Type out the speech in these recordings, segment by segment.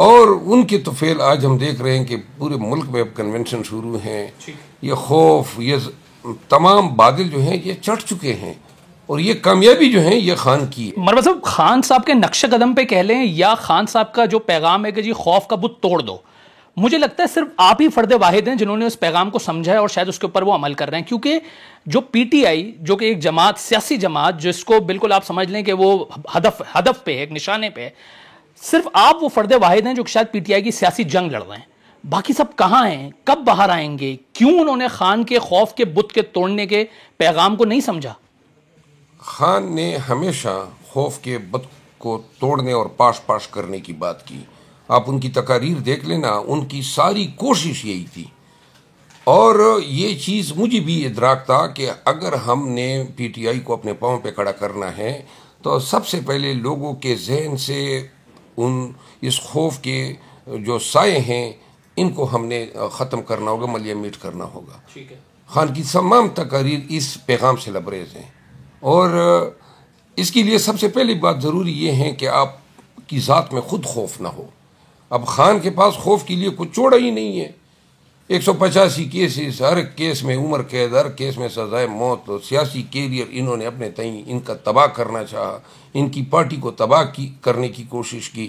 اور ان کے تو فعل آج ہم دیکھ رہے ہیں کہ پورے ملک میں اب کنونشن شروع ہیں. یہ خوف، یہ تمام بادل جو ہیں یہ چڑھ چکے ہیں، اور یہ کامیابی جو ہے یہ خان کی ہے. مروا صاحب، خان صاحب کے نقش قدم پہ کہہ لیں یا خان صاحب کا جو پیغام ہے کہ جی خوف کا بت توڑ دو، مجھے لگتا ہے صرف آپ ہی فرد واحد ہیں جنہوں نے اس پیغام کو سمجھا ہے اور شاید اس کے اوپر وہ عمل کر رہے ہیں. کیونکہ جو پی ٹی آئی، جو کہ ایک جماعت، سیاسی جماعت جس کو بالکل آپ سمجھ لیں کہ وہ ہدف پہ ہے، ایک نشانے پہ ہے، صرف آپ وہ فرد واحد ہیں جو کہ شاید پی ٹی آئی کی سیاسی جنگ لڑ رہے ہیں. باقی سب کہاں ہیں؟ کب باہر آئیں گے؟ کیوں انہوں نے خان کے خوف کے بت کے توڑنے کے پیغام کو نہیں سمجھا؟ خان نے ہمیشہ خوف کے بت کو توڑنے اور پاش پاش کرنے کی بات کی. آپ ان کی تقاریر دیکھ لینا، ان کی ساری کوشش یہی تھی. اور یہ چیز مجھے بھی ادراک تھا کہ اگر ہم نے پی ٹی آئی کو اپنے پاؤں پہ کھڑا کرنا ہے تو سب سے پہلے لوگوں کے ذہن سے اس خوف کے جو سائے ہیں ان کو ہم نے ختم کرنا ہوگا، ملیہ میٹ کرنا ہوگا. خان کی تمام تقاریر اس پیغام سے لبریز ہیں، اور اس کے لیے سب سے پہلی بات ضروری یہ ہے کہ آپ کی ذات میں خود خوف نہ ہو. اب خان کے پاس خوف کے لیے کچھ چھوڑا ہی نہیں ہے. 185 کیسز، ہر کیس میں عمر قید، ہر کیس میں سزائے موت. تو سیاسی کیریئر انہوں نے اپنے تئیں ان کا تباہ کرنا چاہا، ان کی پارٹی کو تباہ کرنے کی کوشش کی.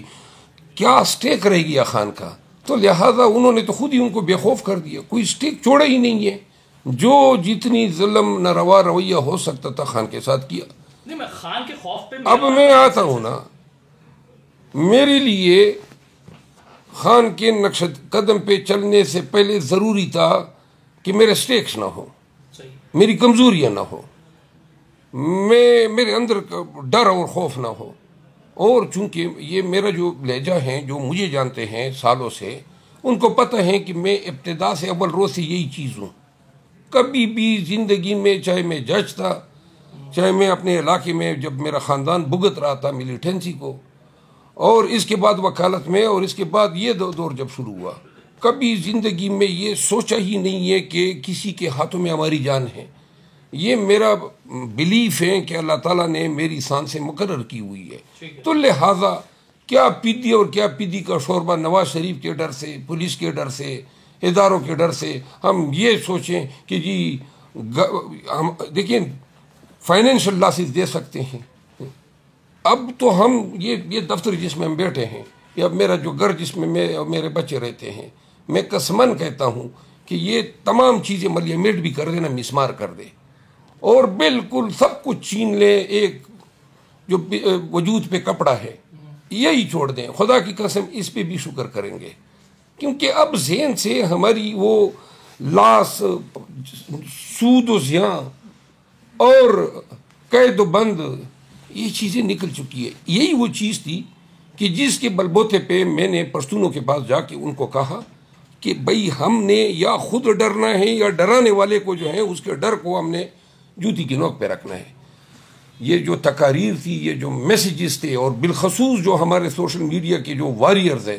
کیا اسٹیک رہ گیا خان کا؟ تو لہذا انہوں نے تو خود ہی ان کو بے خوف کر دیا، کوئی اسٹیک چھوڑا ہی نہیں ہے. جو جتنی ظلم ناروا رویہ ہو سکتا تھا خان کے ساتھ کیا. میں خان کے خوف پہ اب میں آتا ہوں نا، میرے لیے خان کے نقش قدم پہ چلنے سے پہلے ضروری تھا کہ میرے سٹیکس نہ ہو، میری کمزوریاں نہ ہو، میرے اندر ڈر اور خوف نہ ہو. اور چونکہ یہ میرا جو لہجہ ہے، جو مجھے جانتے ہیں سالوں سے، ان کو پتہ ہے کہ میں ابتدا سے اول روز سے یہی چیز ہوں. کبھی بھی زندگی میں، چاہے میں جج تھا، چاہے میں اپنے علاقے میں جب میرا خاندان بھگت رہا تھا ملیٹنسی کو، اور اس کے بعد وکالت میں، اور اس کے بعد یہ دور جب شروع ہوا، کبھی زندگی میں یہ سوچا ہی نہیں ہے کہ کسی کے ہاتھوں میں ہماری جان ہے. یہ میرا بلیف ہے کہ اللہ تعالیٰ نے میری شان سے مقرر کی ہوئی ہے. تو لہٰذا کیا پیدی اور کیا پیدی کا شوربہ نواز شریف کے ڈر سے، پولیس کے ڈر سے، اداروں کے ڈر سے ہم یہ سوچیں کہ جی ہم دیکھیں فائنینشل لاسز دے سکتے ہیں. اب تو ہم یہ دفتر جس میں ہم بیٹھے ہیں، یا میرا جو گھر جس میں میں اور میرے بچے رہتے ہیں، میں قسماً کہتا ہوں کہ یہ تمام چیزیں ملیہ میٹ بھی کر دے نا، مسمار کر دے، اور بالکل سب کچھ چھین لے، ایک جو وجود پہ کپڑا ہے یہی چھوڑ دیں. خدا کی قسم اس پہ بھی شکر کریں گے، کیونکہ اب ذہن سے ہماری وہ لاس، سود و زیاں اور قید و بند، یہ چیزیں نکل چکی ہے. یہی وہ چیز تھی کہ جس کے بلبوتے پہ میں نے پشتونوں کے پاس جا کے ان کو کہا کہ بھئی ہم نے یا خود ڈرنا ہے یا ڈرانے والے کو جو ہے اس کے ڈر کو ہم نے جوتی کی نوک پہ رکھنا ہے. یہ جو تقاریر تھی، یہ جو میسیجز تھے، اور بالخصوص جو ہمارے سوشل میڈیا کے جو واریئرز ہیں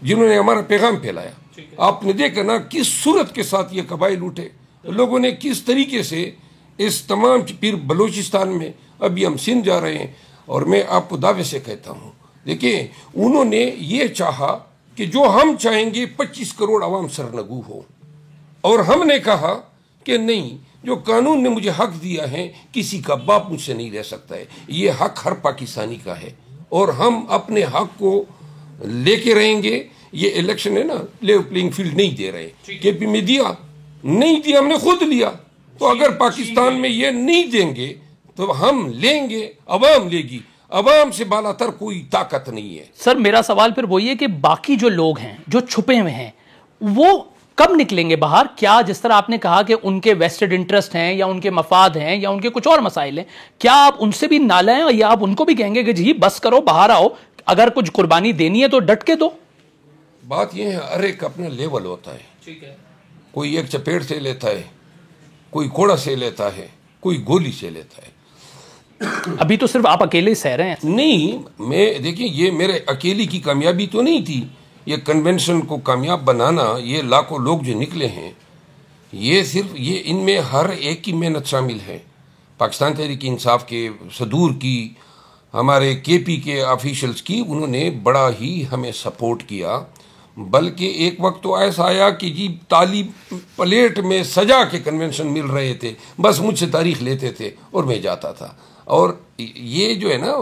جنہوں نے ہمارا پیغام پھیلایا، آپ نے دیکھا نا کس صورت کے ساتھ یہ قبائل اٹھے، لوگوں نے کس طریقے سے اس تمام پھر بلوچستان میں، ابھی ہم سندھ جا رہے ہیں، اور میں آپ کو دعوے سے کہتا ہوں، دیکھیں انہوں نے یہ چاہا کہ جو ہم چاہیں گے 25 کروڑ عوام سرنگو ہو، اور ہم نے کہا کہ نہیں، جو قانون نے مجھے حق دیا ہے کسی کا باپ مجھ سے نہیں رہ سکتا ہے، یہ حق ہر پاکستانی کا ہے، اور ہم اپنے حق کو لے کے رہیں گے. یہ الیکشن ہے نا، لیو پلینگ فیلڈ نہیں دے رہے، کے پی میں دیا نہیں دیا، ہم نے خود لیا. تو اگر پاکستان میں یہ نہیں دیں گے تو ہم لیں گے، عوام لے گی. عوام سے بالا تر کوئی طاقت نہیں ہے. سر میرا سوال پھر وہی ہے کہ باقی جو لوگ ہیں جو چھپے ہوئے ہیں وہ کب نکلیں گے باہر؟ کیا جس طرح آپ نے کہا کہ ان کے ویسٹڈ انٹرسٹ ہیں یا ان کے مفاد ہیں یا ان کے کچھ اور مسائل ہیں، کیا آپ ان سے بھی نہ لیں یا آپ ان کو بھی کہیں گے کہ جی بس کرو، باہر آؤ، اگر کچھ قربانی دینی ہے تو ڈٹ کے دو؟ بات یہ ہے ہر ایک اپنا لیول ہوتا ہے. کوئی ایک چپیٹ سے لیتا ہے، کوئی کوڑا سے لیتا ہے، کوئی گولی سے لیتا ہے. ابھی تو صرف آپ اکیلے سہ رہے ہیں. نہیں، میں دیکھیں یہ میرے اکیلی کی کامیابی تو نہیں تھی. یہ کنونشن کو کامیاب بنانا، یہ لاکھوں لوگ جو نکلے ہیں، یہ صرف یہ ان میں ہر ایک کی محنت شامل ہے. پاکستان تحریک انصاف کے صدور کی، ہمارے کے پی کے آفیشلز کی، انہوں نے بڑا ہی ہمیں سپورٹ کیا، بلکہ ایک وقت تو ایسا آیا کہ جی تالی پلیٹ میں سجا کے کنونشن مل رہے تھے، بس مجھ سے تاریخ لیتے تھے اور میں جاتا تھا۔ اور یہ جو ہے نا،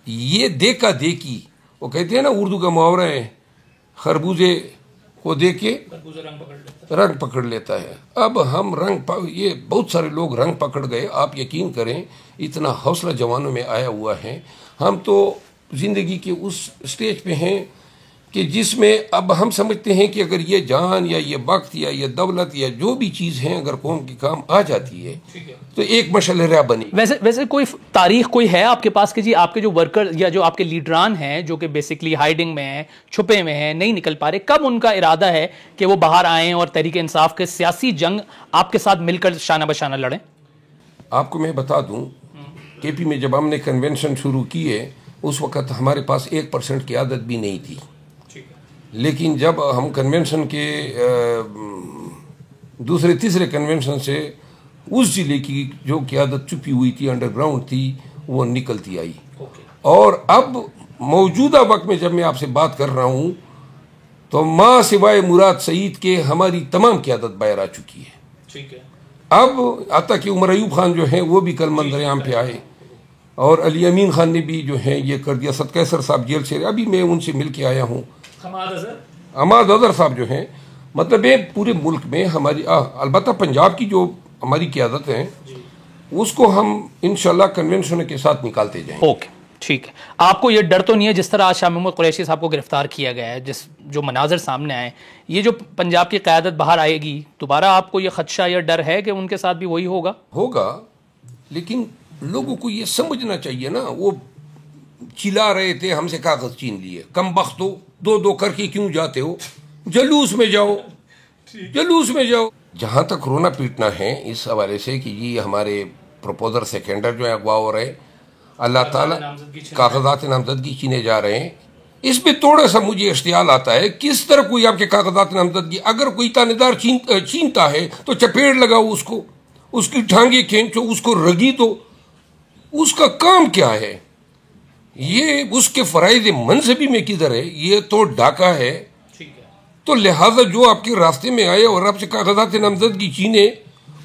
یہ دیکھا دیکھی، وہ کہتے ہیں نا اردو کا محاورہ ہے، خربوزے کو دیکھ کے رنگ پکڑ لیتا ہے۔ اب ہم یہ بہت سارے لوگ رنگ پکڑ گئے، آپ یقین کریں اتنا حوصلہ جوانوں میں آیا ہوا ہے۔ ہم تو زندگی کے اس سٹیج پہ ہیں کہ جس میں اب ہم سمجھتے ہیں کہ اگر یہ جان یا یہ وقت یا یہ دولت یا جو بھی چیز ہے اگر قوم کے کام آ جاتی ہے تو ایک مشعل راہ بنی۔ ویسے کوئی تاریخ کوئی ہے آپ کے پاس کہ جی آپ کے جو ورکر یا جو آپ کے لیڈران ہیں جو کہ بیسکلی ہائیڈنگ میں ہیں، چھپے میں ہیں، نہیں نکل پا رہے، کب ان کا ارادہ ہے کہ وہ باہر آئیں اور تحریک انصاف کے سیاسی جنگ آپ کے ساتھ مل کر شانہ بشانہ لڑیں؟ آپ کو میں بتا دوں، کے پی میں جب ہم نے کنونشن شروع کیے اس وقت ہمارے پاس 1% کی عادت بھی نہیں تھی، لیکن جب ہم کنونشن کے دوسرے تیسرے کنونشن سے اس ضلع کی جو قیادت چھپی ہوئی تھی، انڈر گراؤنڈ تھی، وہ نکلتی آئی۔ اور اب موجودہ وقت میں جب میں آپ سے بات کر رہا ہوں تو ماں سوائے مراد سعید کے ہماری تمام قیادت باہر آ چکی ہے۔ اب آتا کہ عمر ایوب خان جو ہیں وہ بھی کل منظر عام پہ آئے، اور علی امین خان نے بھی جو ہے یہ کر دیا، صدقیسر صاحب جیل سے ابھی میں ان سے مل کے آیا ہوں، حماد اظہر صاحب جو ہیں، مطلب یہ پورے ملک میں ہماری البتہ پنجاب کی جو ہماری قیادت ہے اس کو ہم انشاءاللہ کنونشن کے ساتھ نکالتے جائیں۔ اوکے، ٹھیک ہے۔ آپ کو یہ ڈر تو نہیں ہے جس طرح آج شاہ محمود قریشی صاحب کو گرفتار کیا گیا ہے، جو مناظر سامنے آئے، یہ جو پنجاب کی قیادت باہر آئے گی دوبارہ، آپ کو یہ خدشہ یا ڈر ہے کہ ان کے ساتھ بھی وہی ہوگا؟ لیکن لوگوں کو یہ سمجھنا چاہیے نا، وہ چلا رہے تھے ہم سے کاغذ چھین لیے، کم بختو، دو کر کے کیوں جاتے ہو، جلوس میں جاؤ۔ جہاں تک رونا پیٹنا ہے اس حوالے سے کہ یہ ہمارے پروپوزر سیکنڈر جو ہے اغوا ہو رہے، اللہ تعالیٰ کاغذات نامزدگی چھینے جا رہے ہیں، اس پہ تھوڑا سا مجھے اشتعال آتا ہے۔ کس طرح کوئی آپ کے کاغذات نامزدگی، اگر کوئی تانے دار چھینتا ہے تو چپیڑ لگاؤ اس کو، اس کی ٹھانگیں کھینچو، اس کو رگی دو، اس کا کام کیا ہے؟ یہ اس کے فرائض منصبی میں کدھر ہے؟ یہ تو ڈاکہ ہے۔ تو لہٰذا جو آپ کے راستے میں آئے اور آپ سے کاغذات نامزدگی چھینے،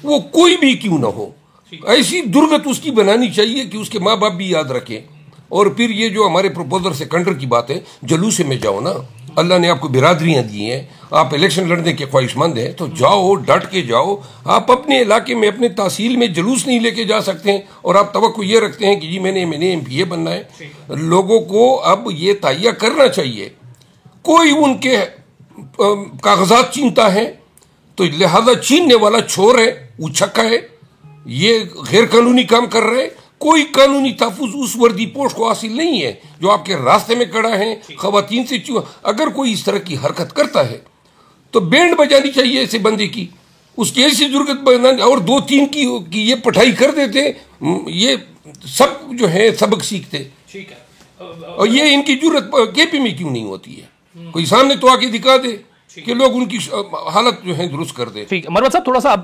وہ کوئی بھی کیوں نہ ہو، ایسی درگت اس کی بنانی چاہیے کہ اس کے ماں باپ بھی یاد رکھیں۔ اور پھر یہ جو ہمارے پروپوزر سیکنڈر کی بات ہے، جلوس میں جاؤ نا، اللہ نے آپ کو برادریاں دی ہیں، آپ الیکشن لڑنے کے خواہش مند ہیں تو جاؤ، ڈٹ کے جاؤ۔ آپ اپنے علاقے میں اپنے تحصیل میں جلوس نہیں لے کے جا سکتے ہیں اور آپ توقع یہ رکھتے ہیں کہ جی میں نے MPA بننا ہے۔ لوگوں کو اب یہ تہیہ کرنا چاہیے، کوئی ان کے کاغذات چھینتا ہے تو لہذا چھیننے والا چور ہے، اچھکا ہے، یہ غیر قانونی کام کر رہے۔ کوئی قانونی تحفظ اس وردی پوش کو حاصل نہیں ہے جو آپ کے راستے میں کھڑا ہے، خواتین سے اگر کوئی اس طرح کی حرکت کرتا ہے تو بینڈ بجانی چاہیے ایسے بندے کی، اس کی ایسی ضرورت بنانی، اور 2-3 کی یہ پٹھائی کر دیتے، یہ سب جو ہے سبق سیکھتے۔ اور یہ ان کی ضرورت KP میں کیوں نہیں ہوتی ہے؟ کوئی سامنے تو آ کے دکھا دے کہ لوگ ان کی حالت جو ہے درست کر دیں۔ ٹھیک ہے مروت صاحب، تھوڑا سا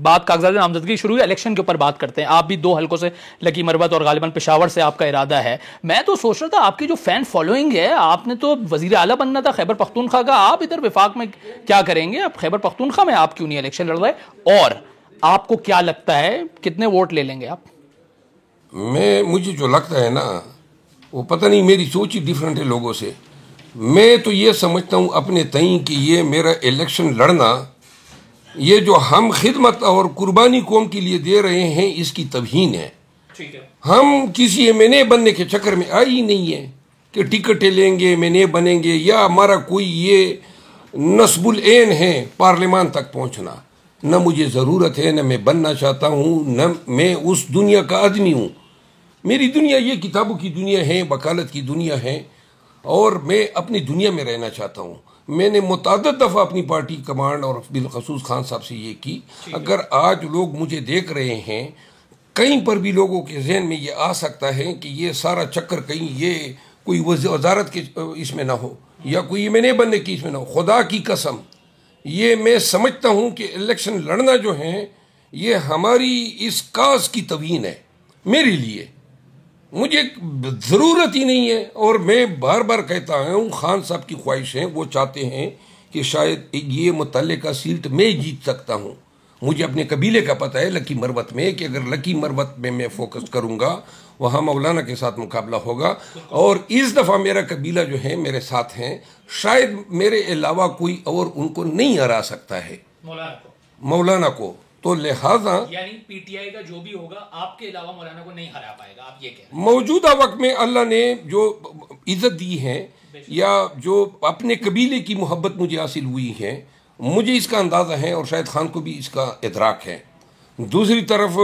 بات کاغذات نامزدگی شروع ہوئی، الیکشن کے اوپر بات کرتے ہیں۔ آپ بھی 2 حلقوں سے لکی مروت اور غالباً پشاور سے آپ کا ارادہ ہے۔ میں تو سوچ رہا تھا آپ کی جو فین فالوئنگ ہے، آپ نے تو وزیر اعلیٰ بننا تھا خیبر پختونخوا کا، آپ ادھر وفاق میں کیا کریں گے؟ آپ خیبر پختونخوا میں آپ کیوں نہیں الیکشن لڑ رہے؟ اور آپ کو کیا لگتا ہے کتنے ووٹ لے لیں گے آپ؟ مجھے جو لگتا ہے نا، وہ پتہ نہیں، میری سوچ ہی ڈیفرنٹ ہے لوگوں سے۔ میں تو یہ سمجھتا ہوں اپنے تئیں کہ یہ میرا الیکشن لڑنا، یہ جو ہم خدمت اور قربانی قوم کے لیے دے رہے ہیں، اس کی توہین ہے۔ ہم کسی MNA بننے کے چکر میں آئی نہیں ہے کہ ٹکٹیں لیں گے، MNA بنیں گے، یا ہمارا کوئی یہ نصب العین ہے پارلیمان تک پہنچنا۔ نہ مجھے ضرورت ہے، نہ میں بننا چاہتا ہوں، نہ میں اس دنیا کا آدمی ہوں۔ میری دنیا یہ کتابوں کی دنیا ہے، وکالت کی دنیا ہے، اور میں اپنی دنیا میں رہنا چاہتا ہوں۔ میں نے متعدد دفعہ اپنی پارٹی کمانڈ اور بالخصوص خان صاحب سے یہ کی، اگر آج لوگ مجھے دیکھ رہے ہیں، کہیں پر بھی لوگوں کے ذہن میں یہ آ سکتا ہے کہ یہ سارا چکر کہیں یہ کوئی وزارت کے اس میں نہ ہو یا کوئی MNA بننے کی اس میں نہ ہو، خدا کی قسم یہ میں سمجھتا ہوں کہ الیکشن لڑنا جو ہے یہ ہماری اس کاز کی توہین ہے میرے لیے۔ مجھے ضرورت ہی نہیں ہے. اور میں بار بار کہتا ہوں خان صاحب کی خواہش ہے, وہ چاہتے ہیں کہ شاید یہ متعلقہ سیٹ میں جیت سکتا ہوں. مجھے اپنے قبیلے کا پتہ ہے لکی مروت میں کہ اگر لکی مروت میں فوکس کروں گا وہاں مولانا کے ساتھ مقابلہ ہوگا, اور اس دفعہ میرا قبیلہ جو ہے میرے ساتھ ہیں, شاید میرے علاوہ کوئی اور ان کو نہیں ہرا سکتا ہے مولانا کو. تو لہذا یعنی پی ٹی آئی کا جو بھی ہوگا آپ کے علاوہ مولانا کو نہیں ہرا پائے گا, آپ یہ کہہ رہے ہیں. موجودہ وقت میں اللہ نے جو عزت دی ہے یا جو اپنے قبیلے کی محبت مجھے حاصل ہوئی ہے, مجھے اس کا اندازہ ہے اور شاید خان کو بھی اس کا ادراک ہے. دوسری طرف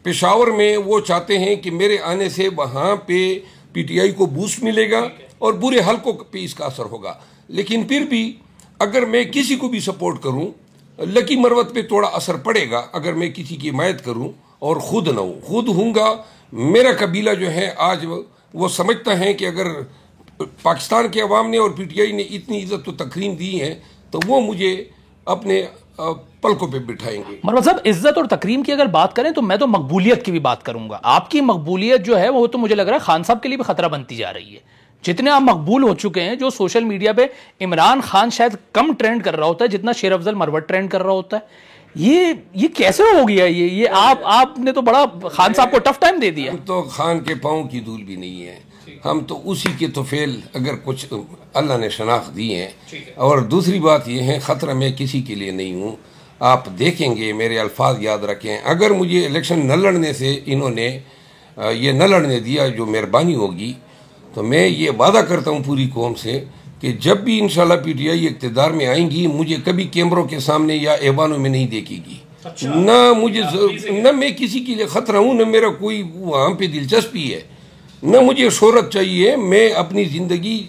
پشاور میں وہ چاہتے ہیں کہ میرے آنے سے وہاں پہ پی ٹی آئی کو بوسٹ ملے گا اور برے حلقوں پہ اس کا اثر ہوگا. لیکن پھر بھی اگر میں کسی کو بھی سپورٹ کروں, لکی مروت پہ تھوڑا اثر پڑے گا. اگر میں کسی کی حمایت کروں اور خود نہ ہوں, خود ہوں گا, میرا قبیلہ جو ہے آج وہ سمجھتا ہے کہ اگر پاکستان کے عوام نے اور پی ٹی آئی نے اتنی عزت و تکریم دی ہے تو وہ مجھے اپنے پلکوں پہ بٹھائیں گے. مروت صاحب, عزت اور تکریم کی اگر بات کریں تو میں تو مقبولیت کی بھی بات کروں گا. آپ کی مقبولیت جو ہے وہ تو مجھے لگ رہا ہے خان صاحب کے لیے بھی خطرہ بنتی جا رہی ہے. جتنے آپ مقبول ہو چکے ہیں, جو سوشل میڈیا پہ عمران خان شاید کم ٹرینڈ کر رہا ہوتا ہے جتنا شیر افضل مروت ٹرینڈ کر رہا ہوتا ہے. یہ کیسے ہو گیا؟ یہ آپ نے تو بڑا خان صاحب کو ٹف ٹائم دے دیا. ہم تو خان کے پاؤں کی دھول بھی نہیں ہے, ہم تو اسی کے توفیل اگر کچھ اللہ نے شناخت دی ہے. اور دوسری بات یہ ہے, خطرہ میں کسی کے لیے نہیں ہوں. آپ دیکھیں گے, میرے الفاظ یاد رکھیں, اگر مجھے الیکشن نہ لڑنے سے انہوں نے یہ نہ لڑنے دیا, جو مہربانی ہوگی, تو میں یہ وعدہ کرتا ہوں پوری قوم سے کہ جب بھی انشاءاللہ پی ٹی آئی اقتدار میں آئیں گی, مجھے کبھی کیمروں کے سامنے یا ایوانوں میں نہیں دیکھے گی. نہ میں کسی کے لیے خطرہ ہوں, نہ میرا کوئی وہاں پہ دلچسپی ہے, نہ مجھے شہرت چاہیے. میں اپنی زندگی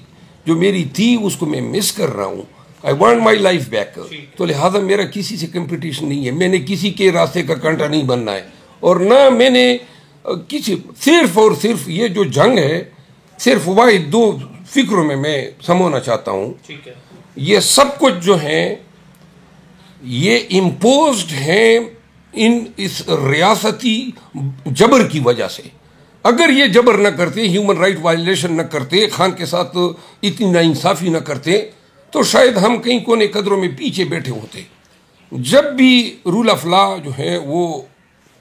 جو میری تھی اس کو میں مس کر رہا ہوں. I want my life back. تو لہٰذا میرا کسی سے کمپٹیشن نہیں ہے. میں نے کسی کے راستے کا کانٹا نہیں بننا ہے, اور نہ میں نے کسی, صرف اور صرف یہ جو جنگ ہے صرف واحد دو فکروں میں سمونا چاہتا ہوں. یہ سب کچھ جو ہیں یہ امپوزڈ ہیں اس ریاستی جبر کی وجہ سے. اگر یہ جبر نہ کرتے, ہیومن رائٹ وائلیشن نہ کرتے, خان کے ساتھ اتنی ناانصافی نہ کرتے, تو شاید ہم کئی کونے قدروں میں پیچھے بیٹھے ہوتے. جب بھی رول آف لا جو ہے وہ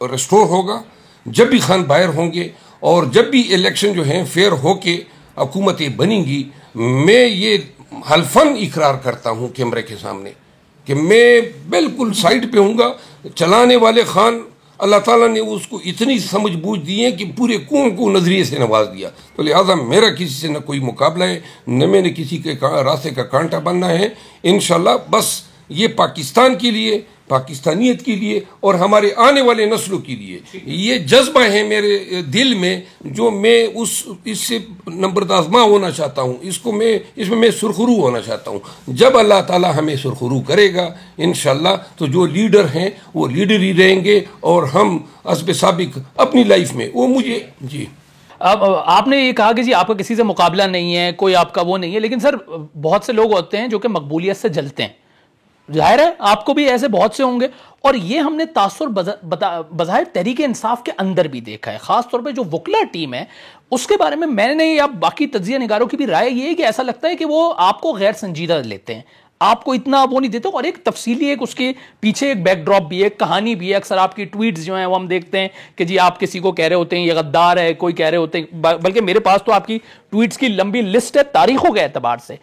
ریسٹور ہوگا, جب بھی خان باہر ہوں گے, اور جب بھی الیکشن جو ہیں فیئر ہو کے حکومتیں بنیں گی, میں یہ حلفاً اقرار کرتا ہوں کیمرے کے سامنے کہ میں بالکل سائڈ پہ ہوں گا. چلانے والے خان, اللہ تعالیٰ نے اس کو اتنی سمجھ بوجھ دی ہے کہ پورے قوم کو نظریے سے نواز دیا. تو لہٰذا میرا کسی سے نہ کوئی مقابلہ ہے, نہ میں نے کسی کے راستے کا کانٹا بننا ہے. انشاءاللہ بس یہ پاکستان کے لیے, پاکستانیت کے لیے, اور ہمارے آنے والے نسلوں کے لیے یہ جذبہ ہے میرے دل میں, جو میں اس سے نمبردازمہ ہونا چاہتا ہوں. اس میں سرخرو ہونا چاہتا ہوں. جب اللہ تعالیٰ ہمیں سرخرو کرے گا انشاءاللہ, تو جو لیڈر ہیں وہ لیڈر ہی رہیں گے, اور ہم حسب سابق اپنی لائف میں وہ مجھے جی. اب آپ نے یہ کہا کہ جی آپ کا کسی سے مقابلہ نہیں ہے, کوئی آپ کا وہ نہیں ہے, لیکن سر بہت سے لوگ ہوتے ہیں جو کہ مقبولیت سے جلتے ہیں. ظاہر ہے آپ کو بھی ایسے بہت سے ہوں گے, اور یہ ہم نے تاثر بظاہر تحریک انصاف کے اندر بھی دیکھا ہے. خاص طور پہ جو وکلا ٹیم ہے اس کے بارے میں نے یا باقی تجزیہ نگاروں کی بھی رائے یہ ہے کہ ایسا لگتا ہے کہ وہ آپ کو غیر سنجیدہ لیتے ہیں, آپ کو اتنا وہ نہیں دیتے, اور ایک تفصیلی ایک اس کے پیچھے ایک بیک ڈراپ بھی ہے, ایک کہانی بھی ہے. اکثر آپ کی ٹویٹس جو ہیں وہ ہم دیکھتے ہیں کہ جی آپ کسی کو کہہ رہے ہوتے ہیں یہ غدار ہے, کوئی کہہ رہے ہوتے ہیں, بلکہ میرے پاس تو آپ کی ٹویٹس کی لمبی لسٹ ہے تاریخوں کے اعتبار سے.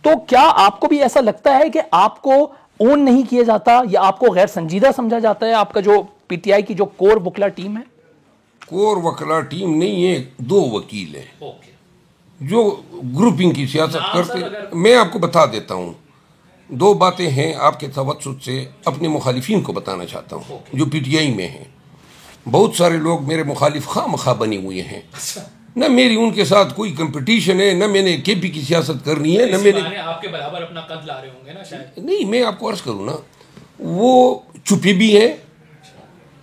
تو کیا آپ کو بھی ایسا لگتا ہے کہ آپ کو اون نہیں کیا جاتا, یا آپ کو غیر سنجیدہ سمجھا جاتا ہے آپ کا جو پی ٹی آئی کی جو کور وکلا ٹیم ہے؟ کور وکلا ٹیم نہیں ہے, دو وکیل ہیں جو گروپنگ کی سیاست کرتے. میں آپ کو بتا دیتا ہوں, دو باتیں ہیں آپ کے توسط سے اپنے مخالفین کو بتانا چاہتا ہوں جو پی ٹی آئی میں ہیں. بہت سارے لوگ میرے مخالف خواہ مخواہ بنے ہوئے ہیں, نہ میری ان کے ساتھ کوئی کمپٹیشن ہے, نہ میں نے کے پی کی سیاست کرنی ہے, نہ میں نے آپ کے برابر اپنا قد لا رہے ہوں گے نا شاید. نہیں, میں آپ کو عرض کروں نا, وہ چھپے بھی ہیں,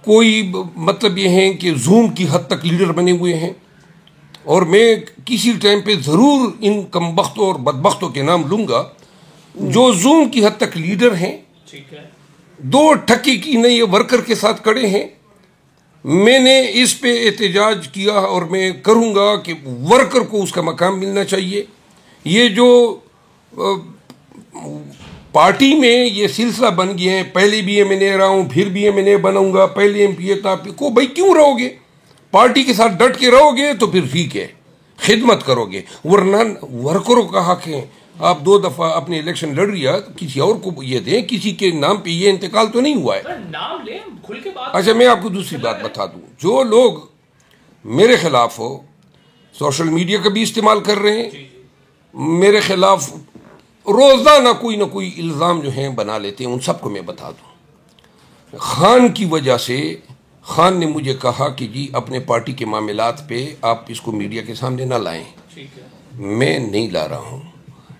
کوئی مطلب یہ ہیں کہ زوم کی حد تک لیڈر بنے ہوئے ہیں, اور میں کسی ٹائم پہ ضرور ان کمبختوں اور بدبختوں کے نام لوں گا جو زوم کی حد تک لیڈر ہیں, دو ٹھکی کی نئے ورکر کے ساتھ کڑے ہیں, میں نے اس پہ احتجاج کیا اور میں کروں گا کہ ورکر کو اس کا مقام ملنا چاہیے. یہ جو پارٹی میں یہ سلسلہ بن گئے ہیں، پہلے بھی ایم این اے رہا ہوں، پھر بھی ایم این اے بنوں گا، پہلے ایم پی اے تھا، کو بھائی کیوں رہو گے؟ پارٹی کے ساتھ ڈٹ کے رہو گے تو پھر ٹھیک ہے، خدمت کرو گے، ورنہ ورکروں کا حق ہے. آپ 2 دفعہ اپنے الیکشن لڑ رہی ہے، کسی اور کو یہ دیں، کسی کے نام پہ یہ انتقال تو نہیں ہوا ہے. نام لیں کھل کے بات. اچھا میں آپ کو دوسری بات بتا دوں، جو لوگ میرے خلاف ہو سوشل میڈیا کا بھی استعمال کر رہے ہیں، میرے خلاف روزانہ کوئی نہ کوئی الزام جو ہیں بنا لیتے ہیں، ان سب کو میں بتا دوں. خان کی وجہ سے خان نے مجھے کہا کہ جی اپنے پارٹی کے معاملات پہ آپ اس کو میڈیا کے سامنے نہ لائیں. میں نہیں لا رہا ہوں،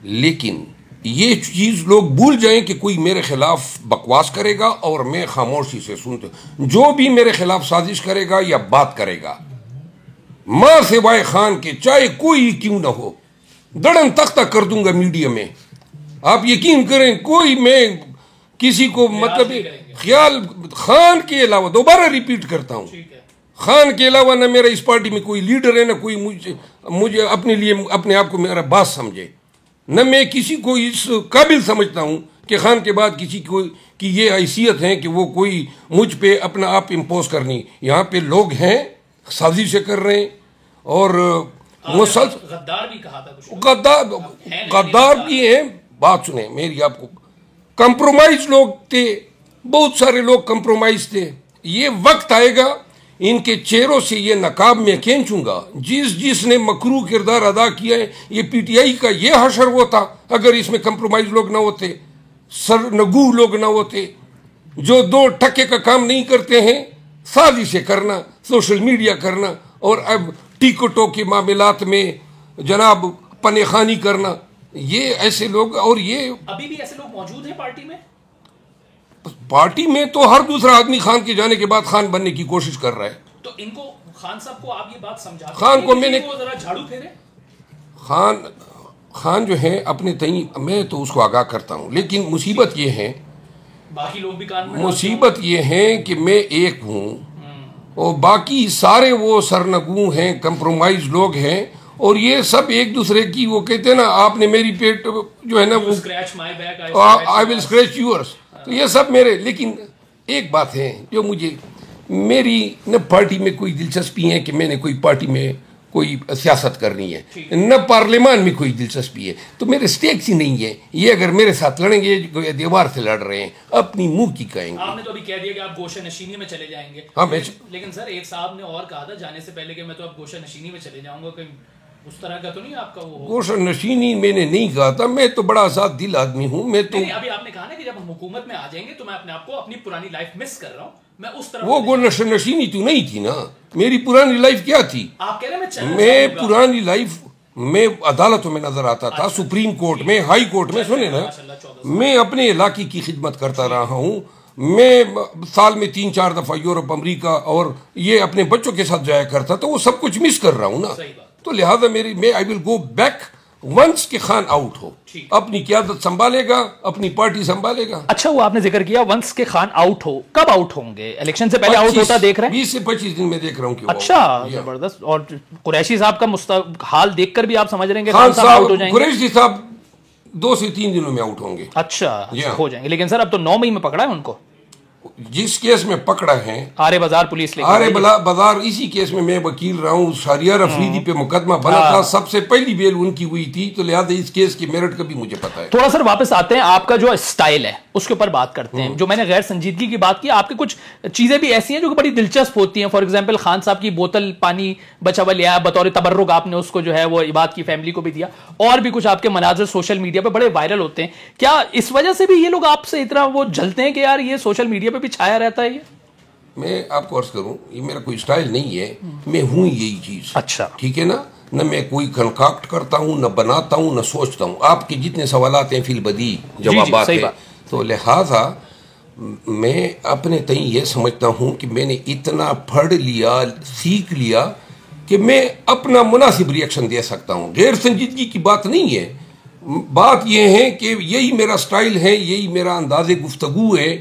لیکن یہ چیز لوگ بھول جائیں کہ کوئی میرے خلاف بکواس کرے گا اور میں خاموشی سے سنتا ہوں. جو بھی میرے خلاف سازش کرے گا یا بات کرے گا، ماں سوائے خان کے چاہے کوئی کیوں نہ ہو، دڑن تختہ کر دوں گا میڈیا میں. آپ یقین کریں، کوئی میں کسی کو مطلب خیال خان کے علاوہ، دوبارہ ریپیٹ کرتا ہوں، خان کے علاوہ نہ میرا اس پارٹی میں کوئی لیڈر ہے، نہ کوئی مجھے اپنے لیے اپنے آپ کو میرا باس سمجھے، نہ میں کسی کو اس قابل سمجھتا ہوں کہ خان کے بعد کسی کو کی یہ حیثیت ہے کہ وہ کوئی مجھ پہ اپنا آپ امپوز کرنی. یہاں پہ لوگ ہیں سازی سے کر رہے ہیں، اور غدار بھی کہا تھا، غدار بھی ہیں. بات سنیں میری، آپ کو کمپرومائز لوگ تھے، بہت سارے لوگ کمپرومائز تھے. یہ وقت آئے گا ان کے چہروں سے یہ نقاب میں کھینچوں گا. جس نے مکروہ کردار ادا کیا ہے، یہ پی ٹی آئی کا یہ حشر وہ تھا اگر اس میں کمپرومائز لوگ نہ ہوتے، سرنگو لوگ نہ ہوتے، جو 2 ٹکے کا کام نہیں کرتے ہیں، سازی سے کرنا، سوشل میڈیا کرنا، اور اب ٹکٹوں کے معاملات میں جناب پنے خانی کرنا. یہ ایسے لوگ، اور یہ ابھی بھی ایسے لوگ موجود ہیں پارٹی میں تو ہر دوسرا آدمی خان کے جانے کے بعد خان بننے کی کوشش کر رہا ہے. تو ان کو خان صاحب کو آپ یہ بات سمجھا خان کو میں نے ذرا جھاڑو پھیرے. خان جو ہے اپنے تئیں میں تو اس کو آگاہ کرتا ہوں، لیکن مصیبت یہ ہے، باقی لوگ بھی کان میں مصیبت یہ ہے کہ میں ایک ہوں اور باقی سارے وہ سرنگو ہیں، کمپرومائز لوگ ہیں، اور یہ سب ایک دوسرے کی، وہ کہتے ہیں نا آپ نے میری پیٹ جو ہے نا وہ آئی ول اسکریچ یورس، تو یہ سب میرے. لیکن ایک بات ہے جو مجھے، میری نہ پارٹی میں کوئی دلچسپی ہے کہ میں نے کوئی پارٹی میں کوئی سیاست کرنی ہے، نہ پارلیمان میں کوئی دلچسپی ہے، تو میرے سٹیکس ہی نہیں ہے. یہ اگر میرے ساتھ لڑیں گے دیوار سے لڑ رہے ہیں، اپنی منہ کی کہیں گے. آپ نے تو ابھی کہہ دیا کہ آپ گوشہ نشینی میں چلے جائیں گے. ہاں لیکن سر ایک صاحب نے اور کہا تھا جانے سے پہلے کہ میں تو اب گوشہ نشینی میں چلے جاؤں گا، کہیں اس طرح کا تو نہیں آپ کا وہ؟ گوشہ نشینی میں نے نہیں کہا تھا، میں تو بڑا آزاد دل آدمی ہوں. میں تو ابھی آپ نے کہا نا کہ جب ہم حکومت میں آ جائیں گے تو میں اپنے آپ کو اپنی پرانی لائف مس کر رہا ہوں، میں اس طرح. وہ گوشہ نشینی تو نہیں تھی نا، میری پرانی لائف کیا تھی؟ آپ کہہ رہے ہیں میں پرانی لائف میں عدالتوں میں نظر آتا تھا، سپریم کورٹ میں، ہائی کورٹ میں. سنیں نا، میں اپنے علاقے کی خدمت کرتا رہا ہوں. میں سال میں 3-4 دفعہ یورپ، امریکہ اور یہ اپنے بچوں کے ساتھ جایا کرتا، تو وہ سب کچھ مس کر رہا ہوں نا. تو لہٰذا میں آئی ول گو بیک ونس کہ خان آؤٹ ہو، اپنی قیادت سنبھالے گا، اپنی پارٹی سنبھالے گا. اچھا وہ آپ نے ذکر کیا ونس کے خان آؤٹ ہو، کب آؤٹ ہوں گے؟ الیکشن سے پہلے آؤٹ ہوتا دیکھ رہے ہیں؟ 20 سے 25 دن میں دیکھ رہا ہوں کہ اچھا زبردست. اور قریشی صاحب کا حال دیکھ کر بھی آپ سمجھ رہے ہیں کہ خان صاحب آؤٹ ہو جائیں گے؟ قریشی صاحب 2 سے 3 دنوں میں آؤٹ ہوں گے. اچھا ہو جائیں گے. لیکن سر اب تو 9 مئی میں پکڑا ہے ان کو، جس کیس میں پکڑا ہے آرے بازار پولیس لے آرے بازار، اسی کیس میں وکیل رہا ہوں. شہریار افریدی پہ مقدمہ بنا تھا، سب سے پہلی بیل ان کی ہوئی تھی، تو لہٰذا اس کیس کی میرٹ کا بھی مجھے پتا ہے. تھوڑا سر واپس آتے ہیں، آپ کا جو اسٹائل ہے اس کے اوپر بات کرتے ہیں. جو میں نے غیر سنجیدگی کی بات کی، آپ کی کچھ چیزیں بھی ایسی ہیں جو بڑی دلچسپ ہوتی ہیں. فار ایگزامپل خان صاحب کی بوتل پانی بچا ہوا لیا بطور تبرک، آپ نے اس کو جو ہے وہ عباد کی فیملی کو بھی دیا، اور بھی کچھ آپ کے مناظر سوشل میڈیا پہ بڑے وائرل ہوتے ہیں. کیا اس وجہ سے بھی یہ لوگ آپ سے اتنا وہ جلتے ہیں کہ یار یہ سوشل میڈیا پہ بھی چھایا رہتا ہے؟ میں آپ کو عرض کروں، یہ میرا کوئی اسٹائل نہیں ہے، میں ہوں یہی چیز. اچھا ٹھیک ہے نا، نہ میں کوئی کنکاکٹ کرتا ہوں، نہ بناتا ہوں، نہ سوچتا ہوں. آپ کے جتنے سوالات ہیں فی البدی جوابات ہیں، تو لہٰذا میں اپنے تئیں یہ سمجھتا ہوں کہ میں نے اتنا پڑھ لیا، سیکھ لیا کہ میں اپنا مناسب ریئیکشن دے سکتا ہوں. غیر سنجیدگی کی بات نہیں ہے. بات یہ ہے کہ یہی میرا اسٹائل ہے، یہی میرا انداز گفتگو ہے،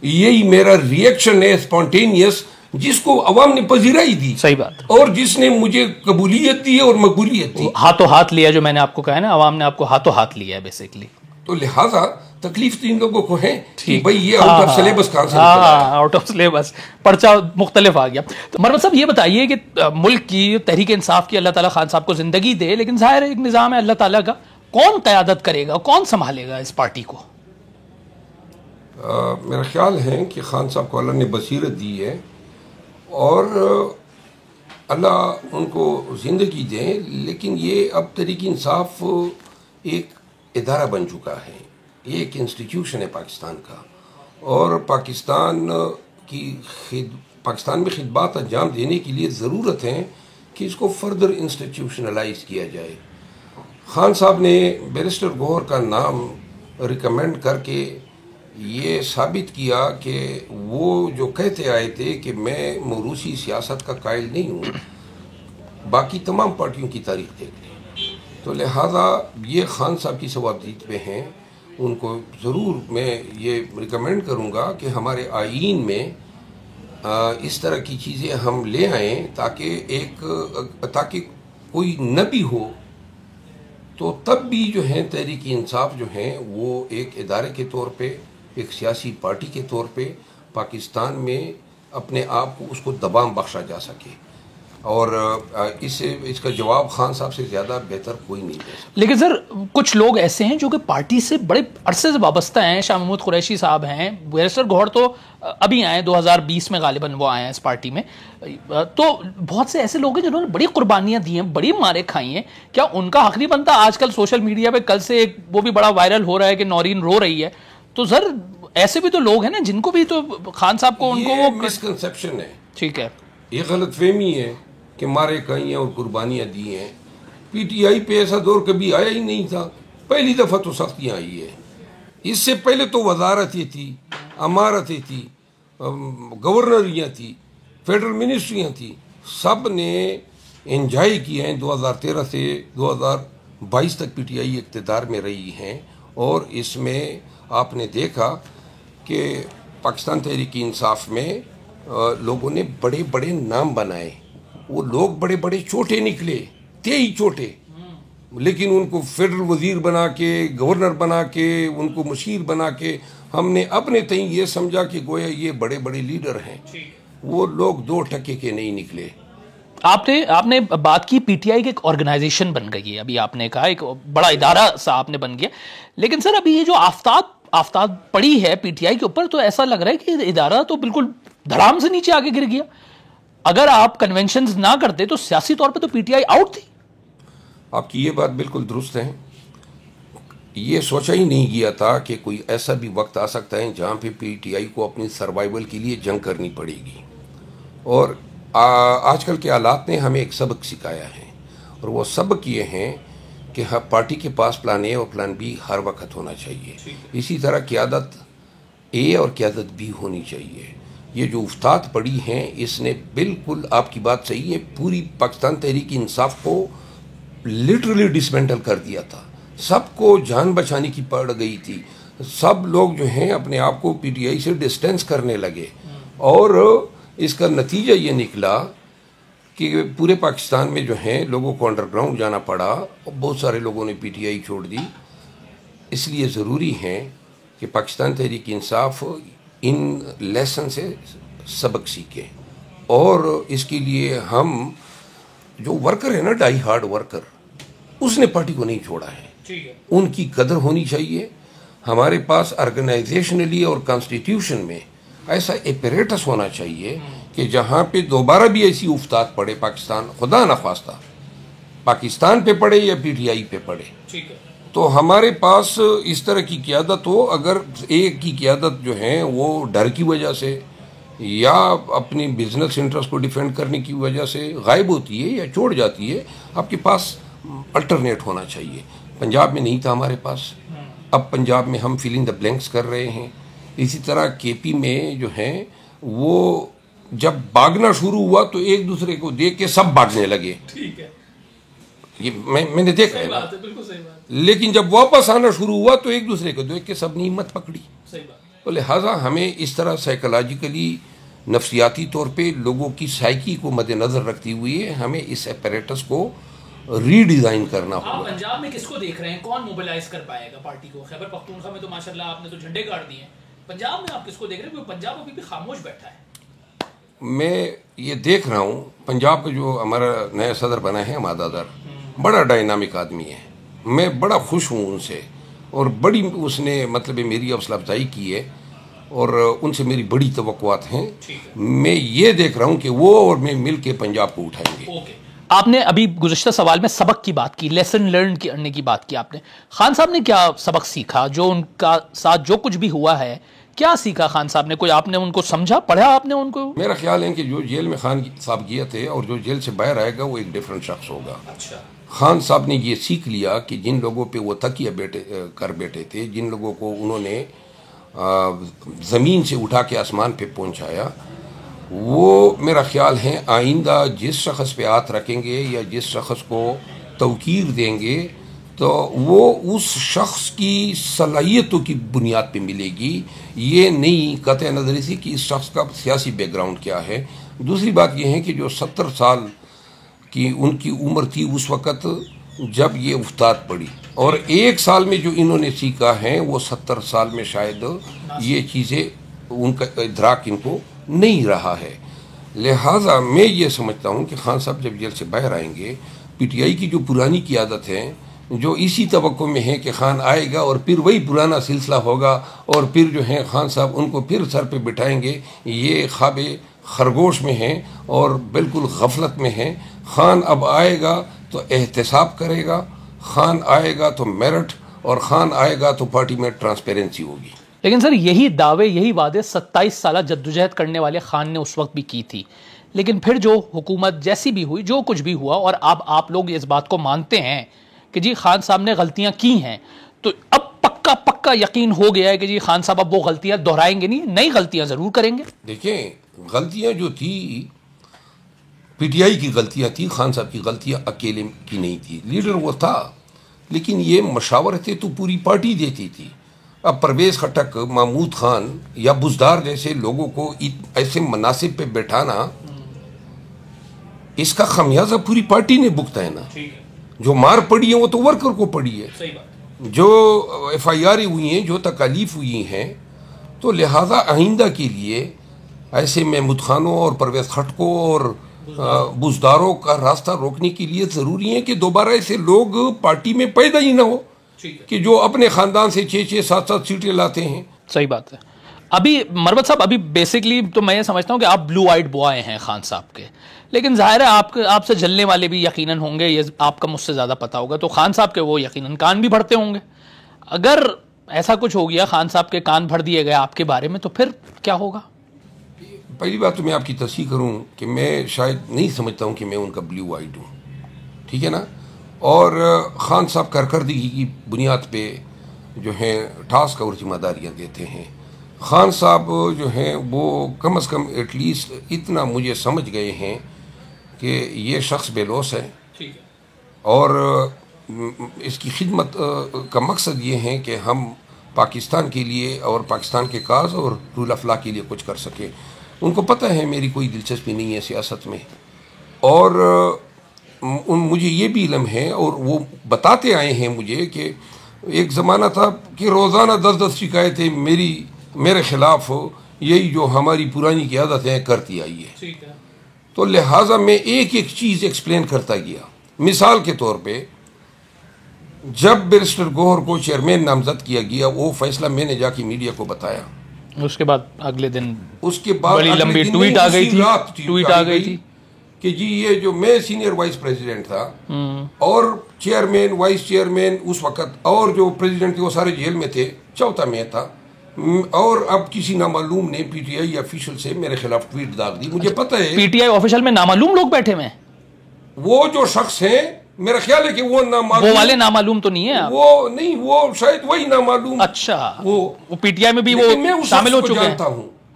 یہی میرا ریئیکشن ہے اسپونٹینیس. جس کو عوام نے پذیرائی دی، صحیح بات، اور جس نے مجھے قبولیت دی اور مقبولیت دی، ہاتھوں ہاتھ لیا، جو میں نے آپ کو کہا ہے نا، عوام نے آپ کو ہاتھوں ہاتھ لیا ہے بیسیکلی. تو لہٰذا تکلیف تو ان لوگوں کو ہے کہ بھائی یہ آؤٹ آف سلیبس کہاں سے نکلا ہے. آؤٹ آف سلیبس پرچہ مختلف آ گیا. تو مروت صاحب یہ بتائیے کہ ملک کی تحریک انصاف کی اللہ تعالیٰ خان صاحب کو زندگی دے، لیکن ظاہر ہے ایک نظام ہے اللہ تعالیٰ کا، کون قیادت کرے گا، کون سنبھالے گا اس پارٹی کو؟ میرا خیال ہے کہ خان صاحب کو اللہ نے بصیرت دی ہے اور اللہ ان کو زندگی دے، لیکن یہ اب تحریک انصاف ایک ادارہ بن چکا ہے، یہ ایک انسٹیٹیوشن ہے پاکستان کا، اور پاکستان میں خدمات انجام دینے کے لیے ضرورت ہے کہ اس کو فردر انسٹیٹیوشنلائز کیا جائے. خان صاحب نے بیرسٹر گوہر کا نام ریکمینڈ کر کے یہ ثابت کیا کہ وہ جو کہتے آئے تھے کہ میں موروثی سیاست کا قائل نہیں ہوں، باقی تمام پارٹیوں کی تاریخ دیکھ لیں، تو لہٰذا یہ خان صاحب کی ثوابدید پہ ہیں. ان کو ضرور میں یہ ریکمینڈ کروں گا کہ ہمارے آئین میں اس طرح کی چیزیں ہم لے آئیں تاکہ کوئی نہ بھی ہو تو تب بھی جو ہیں تحریک انصاف جو ہیں وہ ایک ادارے کے طور پہ، ایک سیاسی پارٹی کے طور پہ پاکستان میں اپنے آپ کو اس کو دبام بخشا جا سکے، اور اس کا جواب خان صاحب سے زیادہ بہتر کوئی نہیں دے سکتا. لیکن سر کچھ لوگ ایسے ہیں جو کہ پارٹی سے بڑے عرصے سے وابستہ ہیں. شاہ محمود قریشی صاحب ہیں، بیرسٹر گوہر تو ابھی آئے 2020 میں غالباً وہ آئے ہیں اس پارٹی میں، تو بہت سے ایسے لوگ ہیں جنہوں نے بڑی قربانیاں دی ہیں، بڑی ماریں کھائی ہیں. کیا ان کا حق نہیں بنتا؟ آج کل سوشل میڈیا پہ کل سے ایک وہ بھی بڑا وائرل ہو رہا ہے کہ نورین رو رہی ہے، تو سر ایسے بھی تو لوگ ہیں نا جن کو بھی تو خان صاحب کو ان کو وہ مسکنسیپشن ہے، ٹھیک ہے، یہ غلط فہمی ہے کہ مارے کھائی ہیں اور قربانیاں دی ہیں. پی ٹی آئی پہ ایسا دور کبھی آیا ہی نہیں تھا، پہلی دفعہ تو سختیاں آئی ہے. اس سے پہلے تو وزارتیں تھی، امارتیں تھی، گورنریاں تھی، فیڈرل منسٹریاں تھی، سب نے انجوائے کیے ہیں. 2013 سے 2022 تک پی ٹی آئی اقتدار میں رہی ہیں، اور اس میں آپ نے دیکھا کہ پاکستان تحریک انصاف میں لوگوں نے بڑے بڑے نام بنائے. وہ لوگ بڑے بڑے چھوٹے نکلے، تھے ہی چھوٹے، لیکن ان کو فیڈرل وزیر بنا کے، گورنر بنا کے، ان کو مشیر بنا کے ہم نے اپنے تئیں یہ سمجھا کہ گویا یہ بڑے بڑے لیڈر ہیں. وہ لوگ 2 ٹکے کے نہیں نکلے. آپ نے بات کی پی ٹی آئی کی ایک آرگنائزیشن بن گئی ہے، ابھی آپ نے کہا ایک بڑا ادارہ سا آپ نے بن گیا، لیکن سر ابھی یہ جو آفتاب پڑی ہے پی ٹی آئی کے اوپر، تو ایسا لگ رہا ہے کہ ادارہ تو بالکل دھڑام سے نیچے آگے گر گیا. اگر آپ کنونشنز نہ کرتے تو سیاسی طور پہ تو پی ٹی آئی آؤٹ تھی. آپ کی یہ بات بالکل درست ہے. یہ سوچا ہی نہیں گیا تھا کہ کوئی ایسا بھی وقت آ سکتا ہے جہاں پہ پی ٹی آئی کو اپنی سروائیول کے لیے جنگ کرنی پڑے گی. اور آج کل کے حالات نے ہمیں ایک سبق سکھایا ہے، اور وہ سبق یہ ہیں کہ ہر پارٹی کے پاس پلان اے اور پلان بی ہر وقت ہونا چاہیے. اسی طرح قیادت اے اور قیادت بی ہونی چاہیے. یہ جو افتاد پڑی ہیں اس نے بالکل، آپ کی بات صحیح ہے، پوری پاکستان تحریک انصاف کو لٹرلی ڈسمینٹل کر دیا تھا. سب کو جان بچانے کی پڑ گئی تھی. سب لوگ جو ہیں اپنے آپ کو پی ٹی آئی سے ڈسٹینس کرنے لگے، اور اس کا نتیجہ یہ نکلا کہ پورے پاکستان میں جو ہیں لوگوں کو انڈر گراؤنڈ جانا پڑا، اور بہت سارے لوگوں نے پی ٹی آئی چھوڑ دی. اس لیے ضروری ہے کہ پاکستان تحریک انصاف ان لیسن سے سبق سیکھیں، اور اس کے لیے ہم جو ورکر ہے نا، ڈائی ہارڈ ورکر، اس نے پارٹی کو نہیں چھوڑا ہے، ان کی قدر ہونی چاہیے. ہمارے پاس آرگنائزیشنلی اور کانسٹیٹیوشن میں ایسا ایپریٹس ہونا چاہیے کہ جہاں پہ دوبارہ بھی ایسی افتاد پڑے، پاکستان خدا نخواستہ پاکستان پہ پڑے یا پی ٹی آئی پہ پڑے، تو ہمارے پاس اس طرح کی قیادت ہو. اگر ایک کی قیادت جو ہے وہ ڈر کی وجہ سے یا اپنی بزنس انٹرسٹ کو ڈیفینڈ کرنے کی وجہ سے غائب ہوتی ہے یا چھوڑ جاتی ہے، آپ کے پاس الٹرنیٹ ہونا چاہیے. پنجاب میں نہیں تھا ہمارے پاس، اب پنجاب میں ہم فیلنگ دا بلینکس کر رہے ہیں. اسی طرح کے پی میں جو ہیں وہ جب بھاگنا شروع ہوا تو ایک دوسرے کو دیکھ کے سب بھاگنے لگے. یہ میں نے دیکھا ہے. لیکن جب واپس آنا شروع ہوا تو ایک دوسرے کو دیکھ کے سب نے ہمت پکڑی. تو لہٰذا ہمیں اس طرح سائیکولوجیکلی نفسیاتی طور پہ لوگوں کی سائیکی کو مد نظر رکھتے ہوئے ہمیں اس اپیریٹس کو ری ڈیزائن کرنا ہوگا. آپ پنجاب میں کس کو دیکھ رہے ہیں, کون موبلائز کر پائے گا پارٹی کو؟ خیبر پختونخوا میں تو ماشاءاللہ آپ نے تو جھنڈے گاڑ دیے ہیں, پنجاب میں آپ کس کو دیکھ رہے ہیں؟ کیونکہ پنجاب ابھی بھی خاموش بیٹھا ہے. میں یہ دیکھ رہا ہوں پنجاب کا جو ہمارا نیا صدر بنا ہے عماد ادر, بڑا ڈائنامک آدمی ہے, میں بڑا خوش ہوں ان سے, اور بڑی اس نے مطلب میری حوصلہ افزائی کی ہے, اور ان سے میری بڑی توقعات ہیں. میں یہ دیکھ رہا ہوں کہ وہ اور میں مل کے پنجاب کو اٹھائیں گے. آپ نے ابھی گزشتہ سوال میں سبق کی بات کی, لیسن لرن کرنے کی بات کی آپ نے. خان صاحب نے کیا سبق سیکھا جو ان کا ساتھ جو کچھ بھی ہوا ہے؟ کیا سیکھا خان صاحب نے؟ کوئی آپ نے ان کو سمجھا, پڑھا آپ نے ان کو؟ میرا خیال ہے کہ جو جیل میں خان صاحب گیا تھے اور جو جیل سے باہر آئے گا وہ ایک ڈیفرنٹ شخص ہوگا. خان صاحب نے یہ سیکھ لیا کہ جن لوگوں پہ وہ تکیہ کر بیٹھے تھے, جن لوگوں کو انہوں نے زمین سے اٹھا کے آسمان پہ پہنچایا, وہ میرا خیال ہے آئندہ جس شخص پہ ہاتھ رکھیں گے یا جس شخص کو توقیر دیں گے تو وہ اس شخص کی صلاحیتوں کی بنیاد پہ ملے گی, یہ نہیں قطع نظر اسی کہ اس شخص کا سیاسی بیک گراؤنڈ کیا ہے. دوسری بات یہ ہے کہ جو 70 سال کی ان کی عمر تھی اس وقت جب یہ افتاد پڑی, اور 1 سال میں جو انہوں نے سیکھا ہے وہ 70 سال میں شاید یہ چیزیں ان کا ادراک ان کو نہیں رہا ہے. لہٰذا میں یہ سمجھتا ہوں کہ خان صاحب جب جیل سے باہر آئیں گے, پی ٹی آئی کی جو پرانی قیادت ہے جو اسی توقع میں ہے کہ خان آئے گا اور پھر وہی پرانا سلسلہ ہوگا, اور پھر جو ہے خان صاحب ان کو پھر سر پہ بٹھائیں گے, یہ خواب خرگوش میں ہیں اور بالکل غفلت میں ہیں. خان اب آئے گا تو احتساب کرے گا, خان آئے گا تو میرٹ, اور خان آئے گا تو پارٹی میں ٹرانسپیرنسی ہوگی. لیکن سر یہی دعوے, یہی وعدے 27 سالہ جدوجہد کرنے والے خان نے اس وقت بھی کی تھی, لیکن پھر جو حکومت جیسی بھی ہوئی, جو کچھ بھی ہوا, اور اب آپ لوگ اس بات کو مانتے ہیں کہ جی خان صاحب نے غلطیاں کی ہیں, تو اب پکا یقین ہو گیا ہے کہ جی خان صاحب اب وہ غلطیاں دہرائیں گے نہیں, نئی غلطیاں ضرور کریں گے. دیکھیں غلطیاں جو تھی پی ٹی آئی کی غلطیاں تھی, خان صاحب کی غلطیاں اکیلے کی نہیں تھی, لیڈر وہ تھا, لیکن یہ مشاورتیں تو پوری پارٹی دیتی تھی. اب پرویز خٹک, محمود خان یا بزدار جیسے لوگوں کو ایسے مناصب پہ بیٹھانا, اس کا خمیازہ پوری پارٹی نے بھگتا ہے نا. جو مار پڑی ہے وہ تو ورکر کو پڑی ہے, جو ایف آئی آر ہوئی ہیں, جو تکالیف ہوئی ہیں, تو لہٰذا آئندہ کے لیے ایسے محمود خانوں اور پرویز خٹکوں اور بزداروں کا راستہ روکنے کے لیے ضروری ہے کہ دوبارہ ایسے لوگ پارٹی میں پیدا ہی نہ ہو کہ جو اپنے خاندان سے 6-6 7-7 سیٹیں لاتے ہیں. صحیح بات ہے. ابھی مروت صاحب, ابھی بیسکلی تو میں یہ سمجھتا ہوں کہ آپ بلو آئیڈ بوائے ہیں خان صاحب کے, لیکن ظاہر ہے آپ سے جلنے والے بھی یقیناً ہوں گے, یہ آپ کا مجھ سے زیادہ پتا ہوگا, تو خان صاحب کے وہ یقیناً کان بھی بھرتے ہوں گے. اگر ایسا کچھ ہو گیا, خان صاحب کے کان بھر دیے گئے آپ کے بارے میں, تو پھر کیا ہوگا؟ پہلی بات تو میں آپ کی تصحیح کروں کہ میں شاید نہیں سمجھتا ہوں کہ میں ان کا بلیو آئیڈ ہوں, ٹھیک ہے نا. اور خان صاحب کارکردگی کی بنیاد پہ جو ہیں ٹاسک اور ذمہ داریاں دیتے ہیں. خان صاحب جو ہیں وہ کم از کم ایٹ لیسٹ اتنا مجھے سمجھ گئے ہیں کہ یہ شخص بے لوث ہے, اور اس کی خدمت کا مقصد یہ ہے کہ ہم پاکستان کے لیے اور پاکستان کے کاز اور رول آف لا کے لیے کچھ کر سکیں. ان کو پتہ ہے میری کوئی دلچسپی نہیں ہے سیاست میں, اور مجھے یہ بھی علم ہے, اور وہ بتاتے آئے ہیں مجھے کہ ایک زمانہ تھا کہ روزانہ 10 شکایتیں میرے خلاف یہی جو ہماری پرانی قیادت ہے کرتی آئی ہے. تو لہٰذا میں ایک چیز ایکسپلین کرتا گیا. مثال کے طور پہ جب بیرسٹر گوہر کو چیئرمین نامزد کیا گیا, وہ فیصلہ میں نے جا کے میڈیا کو بتایا. اس کے بعد اگلے دن بڑی لمبی ٹویٹ آ گئی تھی کہ جی یہ جو میں سینئر وائس پریزیڈنٹ تھا اور چیئرمین وائس چیئرمین اس وقت اور جو پریزیڈنٹ تھے وہ سارے جیل میں تھے, چوتھا میں تھا, اور اب کسی نامعلوم نے پی ٹی آئی آفیشل سے میرے خلاف ٹویٹ داغ دی. مجھے پتہ ہے پی ٹی آئی آفیشل میں نامعلوم لوگ بیٹھے ہوئے ہیں, وہ جو شخص ہیں میرا خیال ہے کہ وہ وہ والے نامعلوم تو نہیں ہے, وہ نہیں, وہ شاید وہی نامعلوم. اچھا, وہ پی ٹی آئی میں بھی وہ شامل ہو چکے ہیں.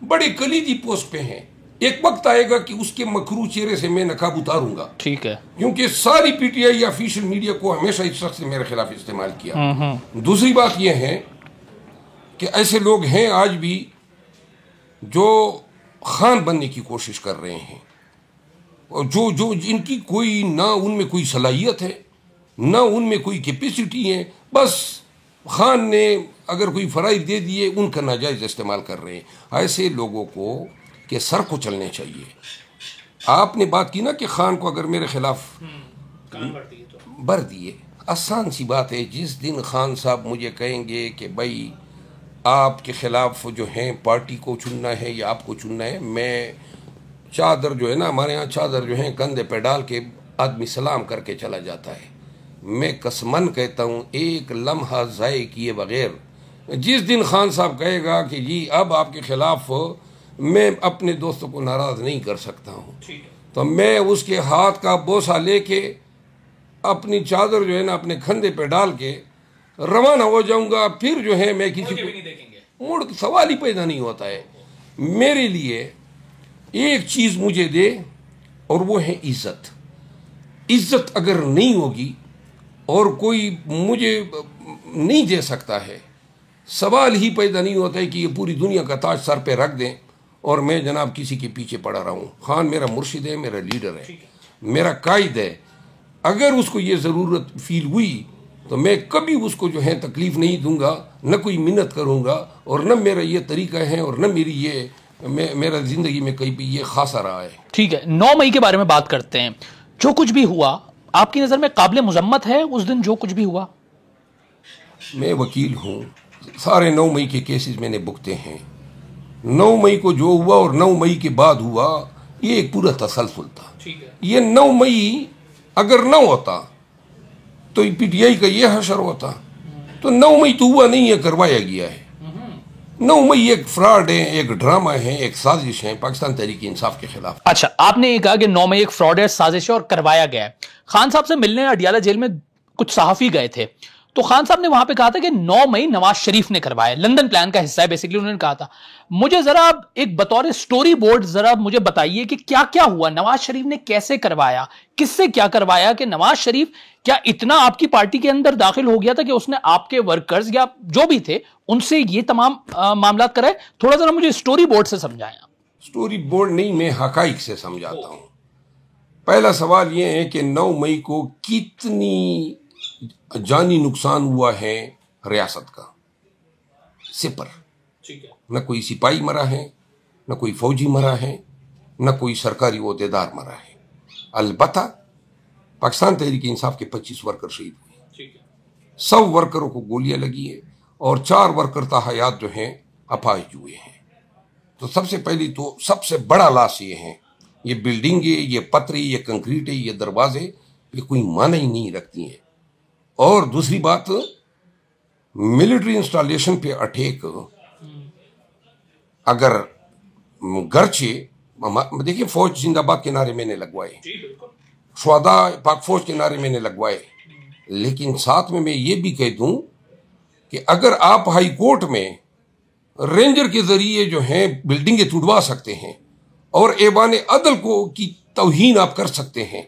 بڑے کلیدی پوسٹ پہ ہیں. ایک وقت آئے گا کہ اس کے مکروہ چہرے سے میں نقاب اتاروں گا, ٹھیک ہے, کیونکہ ساری P T I official media کو ہمیشہ اس شخص نے میرے خلاف استعمال کیا. دوسری بات یہ ہے کہ ایسے لوگ ہیں آج بھی جو خان بننے کی کوشش کر رہے ہیں، اور جو ان کی کوئی نہ ان میں کوئی صلاحیت ہے نہ ان میں کوئی کیپیسٹی ہے، بس خان نے اگر کوئی فرائض دے دیے ان کا ناجائز استعمال کر رہے ہیں۔ ایسے لوگوں کو کہ سر کو چلنے چاہیے۔ آپ نے بات کی نا کہ خان کو اگر میرے خلاف بھر دیے، آسان سی بات ہے، جس دن خان صاحب مجھے کہیں گے کہ بھائی آپ کے خلاف جو ہیں پارٹی کو چننا ہے یا آپ کو چننا ہے، میں چادر جو ہے نا، ہمارے ہاں چادر جو ہے کندھے پہ ڈال کے آدمی سلام کر کے چلا جاتا ہے۔ میں قسمن کہتا ہوں ایک لمحہ ضائع کیے بغیر جس دن خان صاحب کہے گا کہ جی اب آپ کے خلاف میں اپنے دوستوں کو ناراض نہیں کر سکتا ہوں، تو میں اس کے ہاتھ کا بوسہ لے کے اپنی چادر جو ہے نا اپنے کندھے پہ ڈال کے روانہ ہو جاؤں گا۔ پھر جو ہے میں کسی کو مڑ سوال ہی پیدا نہیں ہوتا ہے۔ میرے لیے ایک چیز مجھے دے اور وہ ہے عزت۔ عزت اگر نہیں ہوگی اور کوئی مجھے نہیں دے سکتا ہے، سوال ہی پیدا نہیں ہوتا ہے کہ یہ پوری دنیا کا تاج سر پہ رکھ دیں اور میں جناب کسی کے پیچھے پڑا رہا ہوں۔ خان میرا مرشد ہے، میرا لیڈر ہے، میرا قائد ہے۔ اگر اس کو یہ ضرورت فیل ہوئی تو میں کبھی اس کو جو ہے تکلیف نہیں دوں گا، نہ کوئی منت کروں گا، اور نہ میرا یہ طریقہ ہے اور نہ میری یہ میرا زندگی میں کہیں بھی یہ خاصہ رہا ہے۔ ٹھیک ہے، 9 مئی کے بارے میں بات کرتے ہیں۔ جو کچھ بھی ہوا آپ کی نظر میں قابل مذمت ہے اس دن جو کچھ بھی ہوا؟ میں وکیل ہوں، سارے 9 مئی کے کیسز میں نے بکتے ہیں۔ 9 مئی کو جو ہوا اور 9 مئی کے بعد ہوا یہ ایک پورا تسلسل تھا۔ یہ 9 مئی اگر نہ ہوتا تو پی ٹی آئی کا یہ حشر ہوتا، تو 9 مئی تو ہوا نہیں ہے، کروایا گیا ہے۔ 9 مئی ایک فراڈ ہے، ایک ڈرامہ ہے، ایک سازش ہے پاکستان تحریک انصاف کے خلاف۔ اچھا، آپ نے یہ کہا کہ 9 مئی ایک فراڈ ہے، سازش ہے اور کروایا گیا ہے۔ خان صاحب سے ملنے اڈیالہ جیل میں کچھ صحافی گئے تھے، تو خان صاحب نے وہاں پہ کہا تھا کہ 9 مئی نواز شریف نے کروایا، لندن پلان کا حصہ ہے بیسیکلی انہوں نے کہا تھا۔ مجھے ذرا ایک بطور سٹوری بورڈ ذرا مجھے بتائیے کہ کیا کیا ہوا، نواز شریف نے کیسے کروایا، کس سے کیا کروایا، کہ نواز شریف کیا اتنا آپ کی پارٹی کے اندر داخل ہو گیا تھا کہ اس نے آپ کے ورکرز یا جو بھی تھے ان سے یہ تمام معاملات کرائے؟ تھوڑا ذرا مجھے سٹوری بورڈ سے سمجھائیں۔ سٹوری بورڈ نہیں، میں حقائق سے سمجھاتا ہوں۔ پہلا سوال یہ ہے کہ 9 مئی کو کتنی جانی نقصان ہوا ہے ریاست کا؟ 0۔ نہ کوئی سپاہی مرا ہے، نہ کوئی فوجی مرا ہے، نہ کوئی سرکاری عہدیدار مرا ہے۔ البتہ پاکستان تحریک انصاف کے 25 ورکر شہید ہوئے، 100 ورکروں کو گولیاں لگی ہیں اور 4 ورکر تاحیات جو ہیں اپاہج ہوئے ہیں۔ تو سب سے پہلی تو سب سے بڑا لاس یہ ہے، یہ بلڈنگ ہے، یہ پتری، یہ کنکریٹ ہے، یہ دروازے، یہ کوئی معنی ہی نہیں رکھتی ہیں۔ اور دوسری بات، ملٹری انسٹالیشن پہ اٹیک، اگر گرچہ دیکھیں فوج زندہ باد کے نعرے میں نے لگوائے، شہداء پاک فوج کے نعرے میں نے لگوائے، لیکن ساتھ میں یہ بھی کہہ دوں کہ اگر آپ ہائی کورٹ میں رینجر کے ذریعے جو ہیں بلڈنگیں توڑوا سکتے ہیں اور ایوان عدل کو کی توہین آپ کر سکتے ہیں،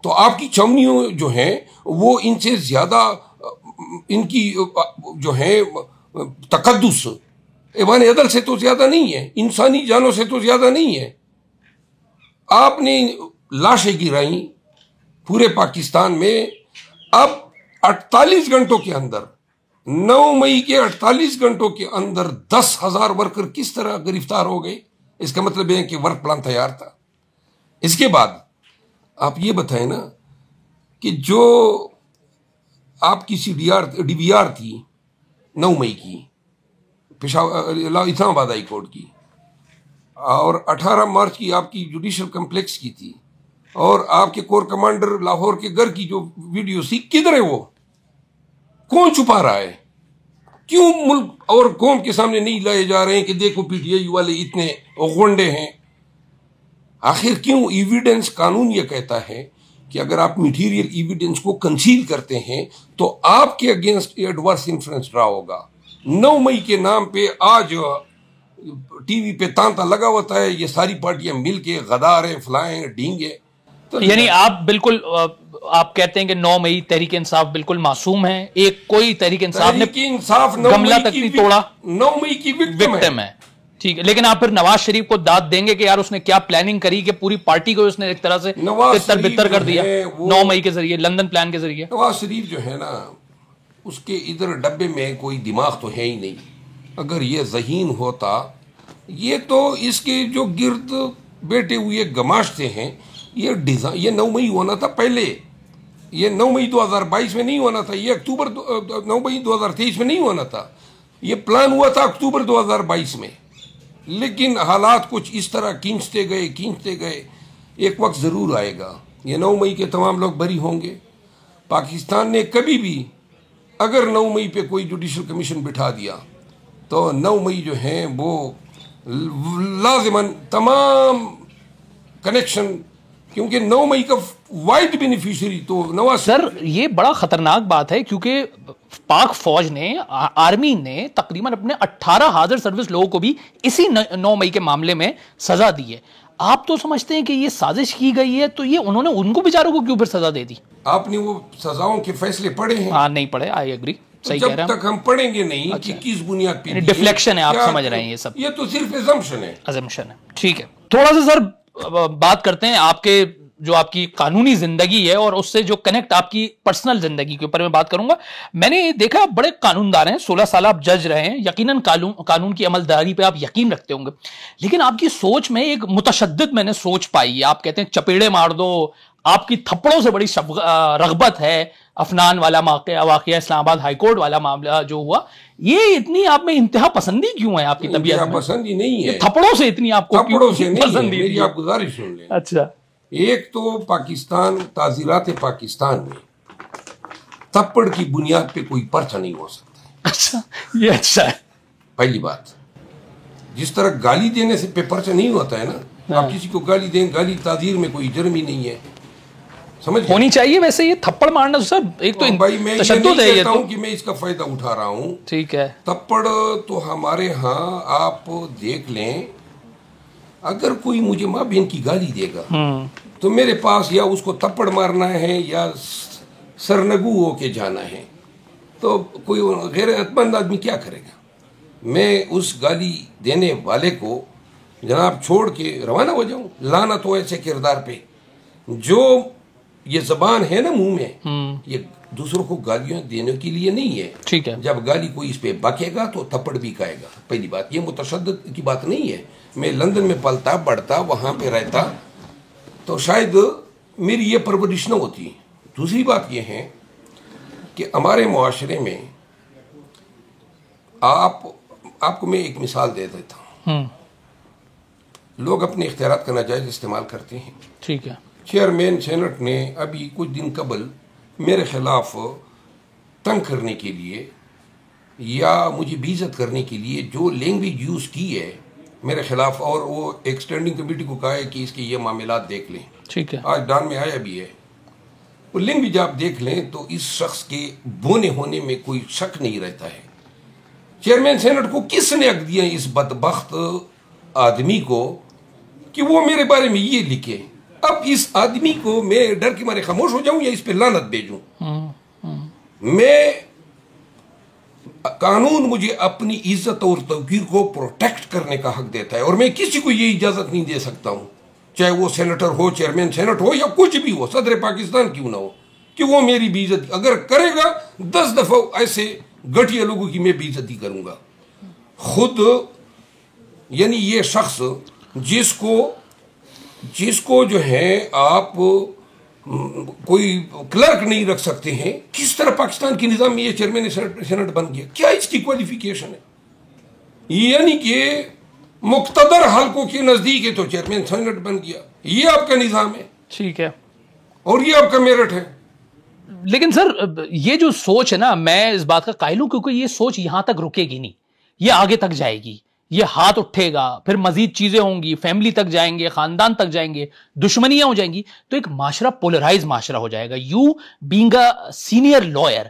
تو آپ کی چمنیوں جو ہیں وہ ان سے زیادہ، ان کی جو ہے تقدس ایوان عدل سے تو زیادہ نہیں ہے، انسانی جانوں سے تو زیادہ نہیں ہے۔ آپ نے لاشیں گرائیں پورے پاکستان میں۔ اب 48 گھنٹوں کے اندر، 9 مئی کے 48 گھنٹوں کے اندر 10,000 ورکر کس طرح گرفتار ہو گئے؟ اس کا مطلب ہے کہ ورک پلان تیار تھا۔ اس کے بعد آپ یہ بتائیں نا کہ جو آپ کی ڈی وی آر تھی 9 مئی کی، اسلام آباد ہائی کورٹ کی، اور 18 مارچ کی آپ کی جوڈیشل کمپلیکس کی تھی، اور آپ کے کور کمانڈر لاہور کے گھر کی جو ویڈیو تھی، کدھر ہے وہ؟ کون چھپا رہا ہے؟ کیوں ملک اور قوم کے سامنے نہیں لائے جا رہے ہیں کہ دیکھو پی ٹی آئی والے اتنے غنڈے ہیں؟ آخر کیوں؟ ایویڈنس، قانون یہ کہتا ہے کہ اگر آپ میٹیریل ایویڈنس کو کنسیل کرتے ہیں تو آپ کے اگینسٹ ایڈورس انفلوئنس رہا ہوگا۔ 9 مئی کے نام پہ آج ٹی وی پہ تانتا لگا ہوتا ہے، یہ ساری پارٹیاں مل کے غدار ہیں، فلائیں ڈینگے۔ یعنی آپ بالکل آپ کہتے ہیں کہ 9 مئی تحریک انصاف بالکل معصوم ہے، ایک کوئی تحریک انصاف نے گملہ تک نہیں توڑا، 9 مئی کی وکٹم ہے۔ ٹھیک ہے، لیکن آپ پھر نواز شریف کو داد دیں گے کہ یار اس نے کیا پلاننگ کری کہ پوری پارٹی کو اس نے ایک طرح سے تر بتر کر دیا 9 مئی کے ذریعے، لندن پلان کے ذریعے. نواز شریف جو ہے نا، اس کے ادھر ڈبے میں کوئی دماغ تو ہے ہی نہیں. اگر یہ ذہین ہوتا، یہ تو اس کے جو گرد بیٹھے ہوئے گماشتے ہیں، یہ 9 مئی ہونا تھا پہلے، یہ 9 مئی 2022 میں نہیں ہونا تھا، یہ 9 مئی 2023 میں نہیں ہونا تھا، یہ پلان ہوا تھا اکتوبر 2022 میں. لیکن حالات کچھ اس طرح کھینچتے گئے. ایک وقت ضرور آئے گا، یہ 9 مئی کے تمام لوگ بری ہوں گے. پاکستان نے کبھی بھی اگر 9 مئی پہ کوئی جوڈیشل کمیشن بٹھا دیا تو 9 مئی جو ہیں وہ لازماً تمام کنیکشن، کیونکہ 9 مئی کا وائڈ بینیفیشری تو نواز. سر یہ بڑا خطرناک بات ہے، کیونکہ پاک فوج نے، آرمی نے تقریباً اپنے 18 حاضر سروس لوگوں کو بھی اسی 9 مئی کے معاملے میں سزا دی ہے. آپ تو سمجھتے ہیں کہ یہ سازش کی گئی ہے، تو یہ انہوں نے ان کو بیچاروں کو کیوں پھر سزا دے دی؟ آپ نے وہ سزاؤں کے فیصلے پڑھے ہیں؟ ہاں نہیں پڑھے، آئی ایگری. جب تک ہم پڑھیں گے نہیں کہ کس بنیاد پہ ڈیفلیکشن ہے، آپ سمجھ رہے ہیں یہ سب، یہ تو صرف ایزمپشن ہے. ٹھیک ہے. تھوڑا سا سر بات کرتے ہیں آپ کے جو آپ کی قانونی زندگی ہے اور اس سے جو کنیکٹ آپ کی پرسنل زندگی کے اوپر میں بات کروں گا. میں نے دیکھا آپ بڑے قانوندار ہیں، 16 سال آپ جج رہے ہیں، یقیناً قانون کی عملداری پہ آپ یقین رکھتے ہوں گے، لیکن آپ کی سوچ میں ایک متشدد میں نے سوچ پائی ہے. آپ کہتے ہیں چپیڑے مار دو، آپ کی تھپڑوں سے بڑی رغبت ہے. افنان والا واقعہ، اسلام آباد ہائی کورٹ والا معاملہ جو ہوا، یہ اتنی آپ میں انتہا پسندی کیوں ہے آپ کی طبیعت میں؟ پسندی نہیں ہے، تھپڑوں سے اتنی آپ کو پسندی. میری آپ گزارش سن لیں. اچھا، ایک تو پاکستان، تعزیرات پاکستان میں تھپڑ کی بنیاد پہ کوئی پرچہ نہیں ہو سکتا. اچھا، یہ اچھا ہے. پہلی بات، جس طرح گالی دینے سے پہ پرچہ نہیں ہوتا ہے نا، آپ کسی کو گالی دیں، گالی تعزیر میں کوئی جرم ہی نہیں ہے، سمجھ ہونی چاہیے. ویسے یہ تھپڑ مارنا سر ایک تو بھائی میں تشدد ہے، یہ تو کہ میں اس کا فائدہ اٹھا رہا ہوں. ٹھیک ہے. تھپڑ تو ہمارے ہاں آپ دیکھ لیں، اگر کوئی مجھے ماں بہن کی گالی دے گا تو میرے پاس یا اس کو تھپڑ مارنا ہے یا سرنگو ہو کے جانا ہے. تو کوئی غیر عقلمند آدمی کیا کرے گا؟ میں اس گالی دینے والے کو جناب چھوڑ کے روانہ ہو جاؤں؟ لعنت ہو ایسے کردار پہ. جو یہ زبان ہے نا منہ میں، یہ دوسروں کو گالیاں دینے کے لیے نہیں ہے. ٹھیک ہے. جب گالی کوئی اس پہ بکے گا تو تھپڑ بھی کھائے گا. پہلی بات، یہ متشدد کی بات نہیں ہے. میں لندن میں پلتا بڑھتا، وہاں پہ رہتا، تو شاید میری یہ پرورش نہ ہوتی. دوسری بات یہ ہے کہ ہمارے معاشرے میں آپ کو میں ایک مثال دے دیتا ہوں. لوگ اپنے اختیارات کا ناجائز استعمال کرتے ہیں. ٹھیک ہے. چیئرمین سینٹ نے ابھی کچھ دن قبل میرے خلاف تنگ کرنے کے لیے یا مجھے بے عزت کرنے کے لیے جو لینگویج یوز کی ہے میرے خلاف، اور وہ ایک اسٹینڈنگ کمیٹی کو کہا ہے کہ اس کے یہ معاملات دیکھ لیں. ٹھیک ہے. آج ڈان میں آیا بھی ہے. وہ لینگویج آپ دیکھ لیں تو اس شخص کے بونے ہونے میں کوئی شک نہیں رہتا ہے. چیئرمین سینٹ کو کس نے حق دیا اس بدبخت آدمی کو کہ وہ میرے بارے میں یہ لکھے؟ اب اس آدمی کو میں ڈر کے مارے خاموش ہو جاؤں یا اس پہ لعنت بھیجوں؟ میں قانون مجھے اپنی عزت اور توقیر کو پروٹیکٹ کرنے کا حق دیتا ہے، اور میں کسی کو یہ اجازت نہیں دے سکتا ہوں، چاہے وہ سینیٹر ہو، چیئرمین سینٹ ہو، یا کچھ بھی ہو، صدر پاکستان کیوں نہ ہو، کہ وہ میری بے عزتی اگر کرے گا 10 دفعہ ایسے گٹھیا لوگوں کی میں بے عزتی کروں گا. خود یعنی یہ شخص جس کو جو ہے آپ کوئی کلرک نہیں رکھ سکتے ہیں، کس طرح پاکستان کے نظام میں یہ چیئرمین سینٹ بن گیا؟ کیا اس کی کوالیفیکیشن ہے؟ یعنی کہ مقتدر حلقوں کے نزدیک ہے تو چیئرمین سینٹ بن گیا. یہ آپ کا نظام ہے. ٹھیک ہے. اور یہ آپ کا میرٹ ہے. لیکن سر یہ جو سوچ ہے نا، میں اس بات کا قائل ہوں کیونکہ یہ سوچ یہاں تک رکے گی نہیں، یہ آگے تک جائے گی، یہ ہاتھ اٹھے گا، پھر مزید چیزیں ہوں گی، فیملی تک جائیں گے، خاندان تک جائیں گے، دشمنیاں ہو جائیں گی، تو ایک معاشرہ پولرائز معاشرہ ہو جائے گا. You being a senior lawyer,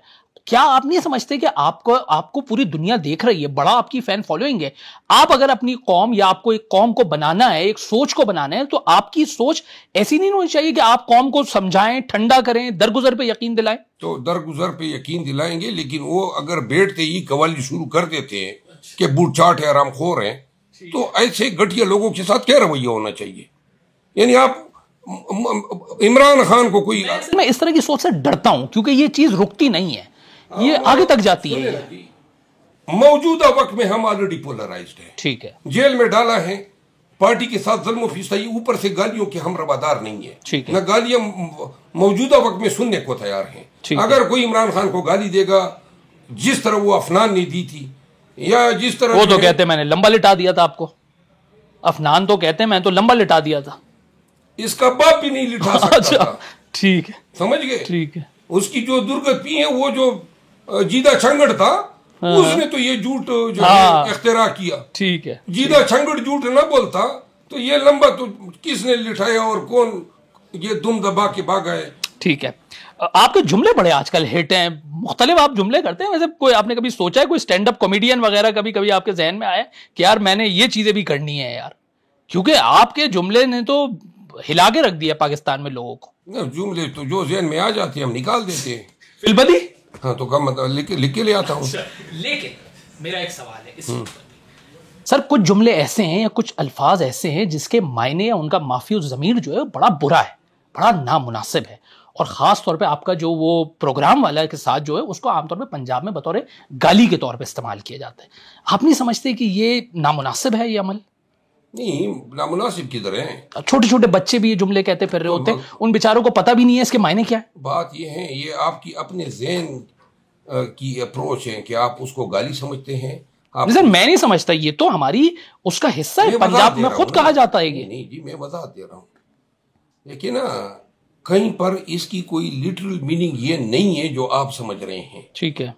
کیا آپ نہیں سمجھتے کہ آپ کو پوری دنیا دیکھ رہی ہے، بڑا آپ کی فین فالوئنگ ہے، آپ اگر اپنی قوم یا آپ کو ایک قوم کو بنانا ہے، ایک سوچ کو بنانا ہے، تو آپ کی سوچ ایسی نہیں ہونی چاہیے کہ آپ قوم کو سمجھائیں، ٹھنڈا کریں، درگزر پہ یقین دلائیں. تو درگزر پہ یقین دلائیں گے، لیکن وہ اگر بیٹھتے ہی قوالی شروع کر دیتے ہیں کہ بوٹ چاٹ ہے، حرام خور ہیں، تو ایسے گٹھیا لوگوں کے ساتھ کیا رویہ ہونا چاہیے؟ یعنی آپ عمران خان کو کوئی، میں اس طرح کی سوچ سے ڈرتا ہوں کیونکہ یہ چیز رکتی نہیں ہے، یہ آگے تک جاتی ہے. موجودہ وقت میں ہم آلریڈی پولرائزڈ ہیں. ٹھیک ہے. جیل میں ڈالا ہے، پارٹی کے ساتھ ظلم و فسادی، اوپر سے گالیوں کے ہم روادار نہیں ہیں، نہ گالیاں موجودہ وقت میں سننے کو تیار ہیں. اگر کوئی عمران خان کو گالی دے گا جس طرح وہ افنان نے دی تھی، یا جس طرح وہ تو کہتے ہیں میں نے لمبا لٹا دیا تھا آپ کو، افنان تو کہتے ہیں میں تو لمبا لٹا دیا تھا، اس کا باپ بھی نہیں لٹا سکتا تھا. ٹھیک ہے، سمجھ گئے. ٹھیک ہے. اس کی جو درگت پی ہے، وہ جو جیدہ چھنگڑ تھا، اس نے تو یہ جھوٹ جو اختراع کیا. ٹھیک ہے. جیدہ چھنگڑ جھوٹ نہ بولتا تو یہ لمبا تو کس نے لٹھایا اور کون یہ دم دبا کے بھاگا ہے. ٹھیک ہے. آپ کے جملے بڑے آج کل ہٹ ہیں، مختلف آپ جملے کرتے ہیں. ویسے کوئی آپ نے کبھی سوچا ہے کوئی اسٹینڈ اپ کامیڈین وغیرہ کبھی آپ کے ذہن میں آئے کہ یار میں نے یہ چیزیں بھی کرنی ہے یار؟ کیونکہ آپ کے جملے نے تو ہلا کے رکھ دیا پاکستان میں لوگوں کو. جملے تو جو ذہن میں آ جاتے ہیں ہم نکال دیتے ہیں. فلبدی ہاں تو کم لکھ کے لے آتا ہوں. لیکن میرا ایک سوال ہے اس سر، کچھ جملے ایسے ہیں یا کچھ الفاظ ایسے ہیں جس کے معنی یا ان کا مافی الضمیر جو ہے بڑا برا ہے، بڑا نامناسب ہے، اور خاص طور پہ آپ کا جو وہ پروگرام والا کے ساتھ جو ہے اس کو عام طور پہ پنجاب میں بطور گالی کے طور پہ استعمال کیا جاتا ہے. آپ نہیں سمجھتے کہ یہ نامناسب ہے یہ عمل؟ نہیں، نامناسب کدھر ہے؟ چھوٹے چھوٹے بچے بھی یہ جملے کہتے پھر رہے ہوتے ہیں، ان بیچاروں کو پتہ بھی نہیں ہے اس کے معنی کیا ہے. بات یہ ہے، یہ آپ کی اپنے ذہن کی اپروچ ہے کہ آپ اس کو گالی سمجھتے ہیں. سر میں نہیں سمجھتا، یہ تو ہماری اس کا حصہ ہے، پنجاب میں خود کہا جاتا ہے یہ. نہیں جی، میں وضاحت دے رہا ہوں. لیکن کہیں پر اس کی کوئی لٹرل میننگ یہ نہیں ہے جو آپ سمجھ رہے ہیں. ٹھیک ہے.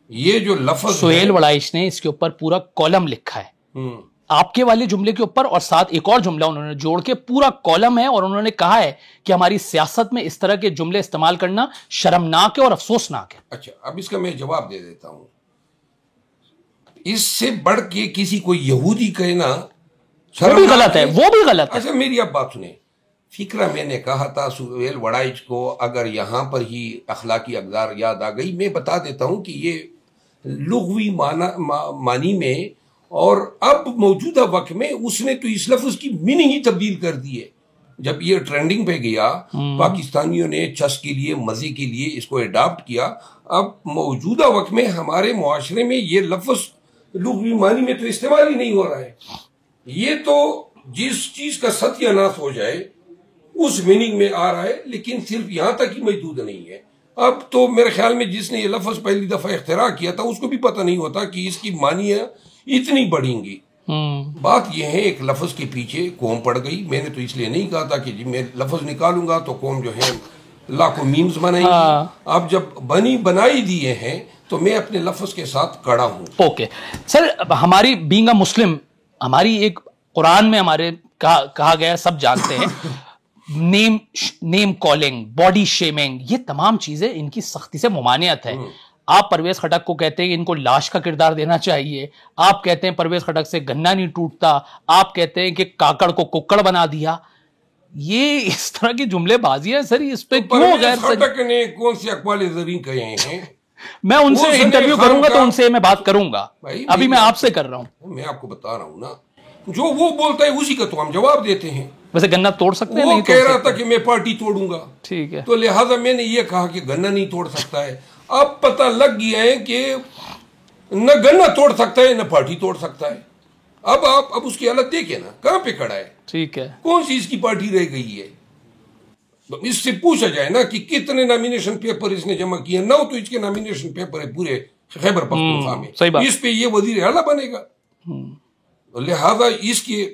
یہ جو لفظ سہیل وڑائش نے اس کے اوپر پورا کالم لکھا ہے آپ کے والے جملے کے اوپر، اور ساتھ ایک اور جملہ انہوں نے جوڑ کے پورا کالم ہے، اور انہوں نے کہا ہے کہ ہماری سیاست میں اس طرح کے جملے استعمال کرنا شرمناک ہے اور افسوسناک ہے. اچھا، اب اس کا میں جواب دے دیتا ہوں. اس سے بڑھ کے کسی کو یہودی کہنا وہ بھی غلط ہے، وہ بھی غلط ہے. اچھا میری اب بات سنیں. فکرہ میں نے کہا تھا سہیل وڑائچ کو، اگر یہاں پر ہی اخلاقی اقدار یاد آ گئی، میں بتا دیتا ہوں کہ یہ لغوی معنی میں اور اب موجودہ وقت میں اس نے تو اس لفظ کی میننگ ہی تبدیل کر دی ہے. جب یہ ٹرینڈنگ پہ گیا، پاکستانیوں نے چس کے لیے، مزے کے لیے اس کو اڈاپٹ کیا. اب موجودہ وقت میں ہمارے معاشرے میں یہ لفظ لغوی معنی میں تو استعمال ہی نہیں ہو رہا ہے. یہ تو جس چیز کا ستیہ ناش ہو جائے اس میننگ میں آ رہا ہے، لیکن صرف یہاں تک ہی محدود نہیں ہے. اب تو میرے خیال میں جس نے یہ لفظ پہلی دفعہ اختراع کیا تھا اس کو بھی پتہ نہیں ہوتا کہ اس کی معنی اتنی بڑھیں گی. بات یہ ہے ایک لفظ کے پیچھے قوم پڑ گئی. میں نے تو اس لیے نہیں کہا تھا کہ جی میں لفظ نکالوں گا تو قوم جو ہے لاکھوں میمز بنائیں گی. اب جب بنائی دیے ہیں تو میں اپنے لفظ کے ساتھ کڑا ہوں. اوکے سر، ہماری بینگ اے مسلم، ہماری ایک قرآن میں ہمارے کہا گیا، سب جانتے ہیں، نیم کالنگ، باڈی شیمنگ، یہ تمام چیزیں ان کی سختی سے ممانعت ہے. آپ پرویز خٹک کو کہتے ہیں ان کو لاش کا کردار دینا چاہیے، آپ کہتے ہیں پرویز خٹک سے گنا نہیں ٹوٹتا، آپ کہتے ہیں کہ کاکڑ کو ککڑ بنا دیا. یہ اس طرح کی جملے بازی ہیں سر، اس پہ کیوں غیر خٹک نے کون سے اقوال زرین کہے ہیں؟ میں ان سے انٹرویو کروں گا تو ان سے میں بات کروں گا، ابھی میں آپ سے کر رہا ہوں. میں آپ کو بتا رہا ہوں نا، جو وہ بولتا ہے اسی کا تو ہم جواب دیتے ہیں. ویسے گنا توڑ سکتے ہیں؟ وہ کہہ رہا تھا کہ میں پارٹی توڑوں گا، ٹھیک ہے، تو لہٰذا میں نے یہ کہا کہ گنا نہیں توڑ سکتا ہے. اب پتہ لگ گیا ہے کہ نہ گنا توڑ سکتا ہے نہ پارٹی توڑ سکتا ہے. اب اس کی حالت دیکھیں نا، کہاں پہ کھڑا ہے. ٹھیک ہے، کون سی اس کی پارٹی رہ گئی ہے؟ اس سے پوچھا جائے نا کہ کتنے نامینیشن پیپر اس نے جمع کیے. 9 تو اس کے نامینیشن پیپر ہے پورے خیبر پختونخوا میں. اس پہ یہ وزیر اعلیٰ بنے گا. لہذا اس کی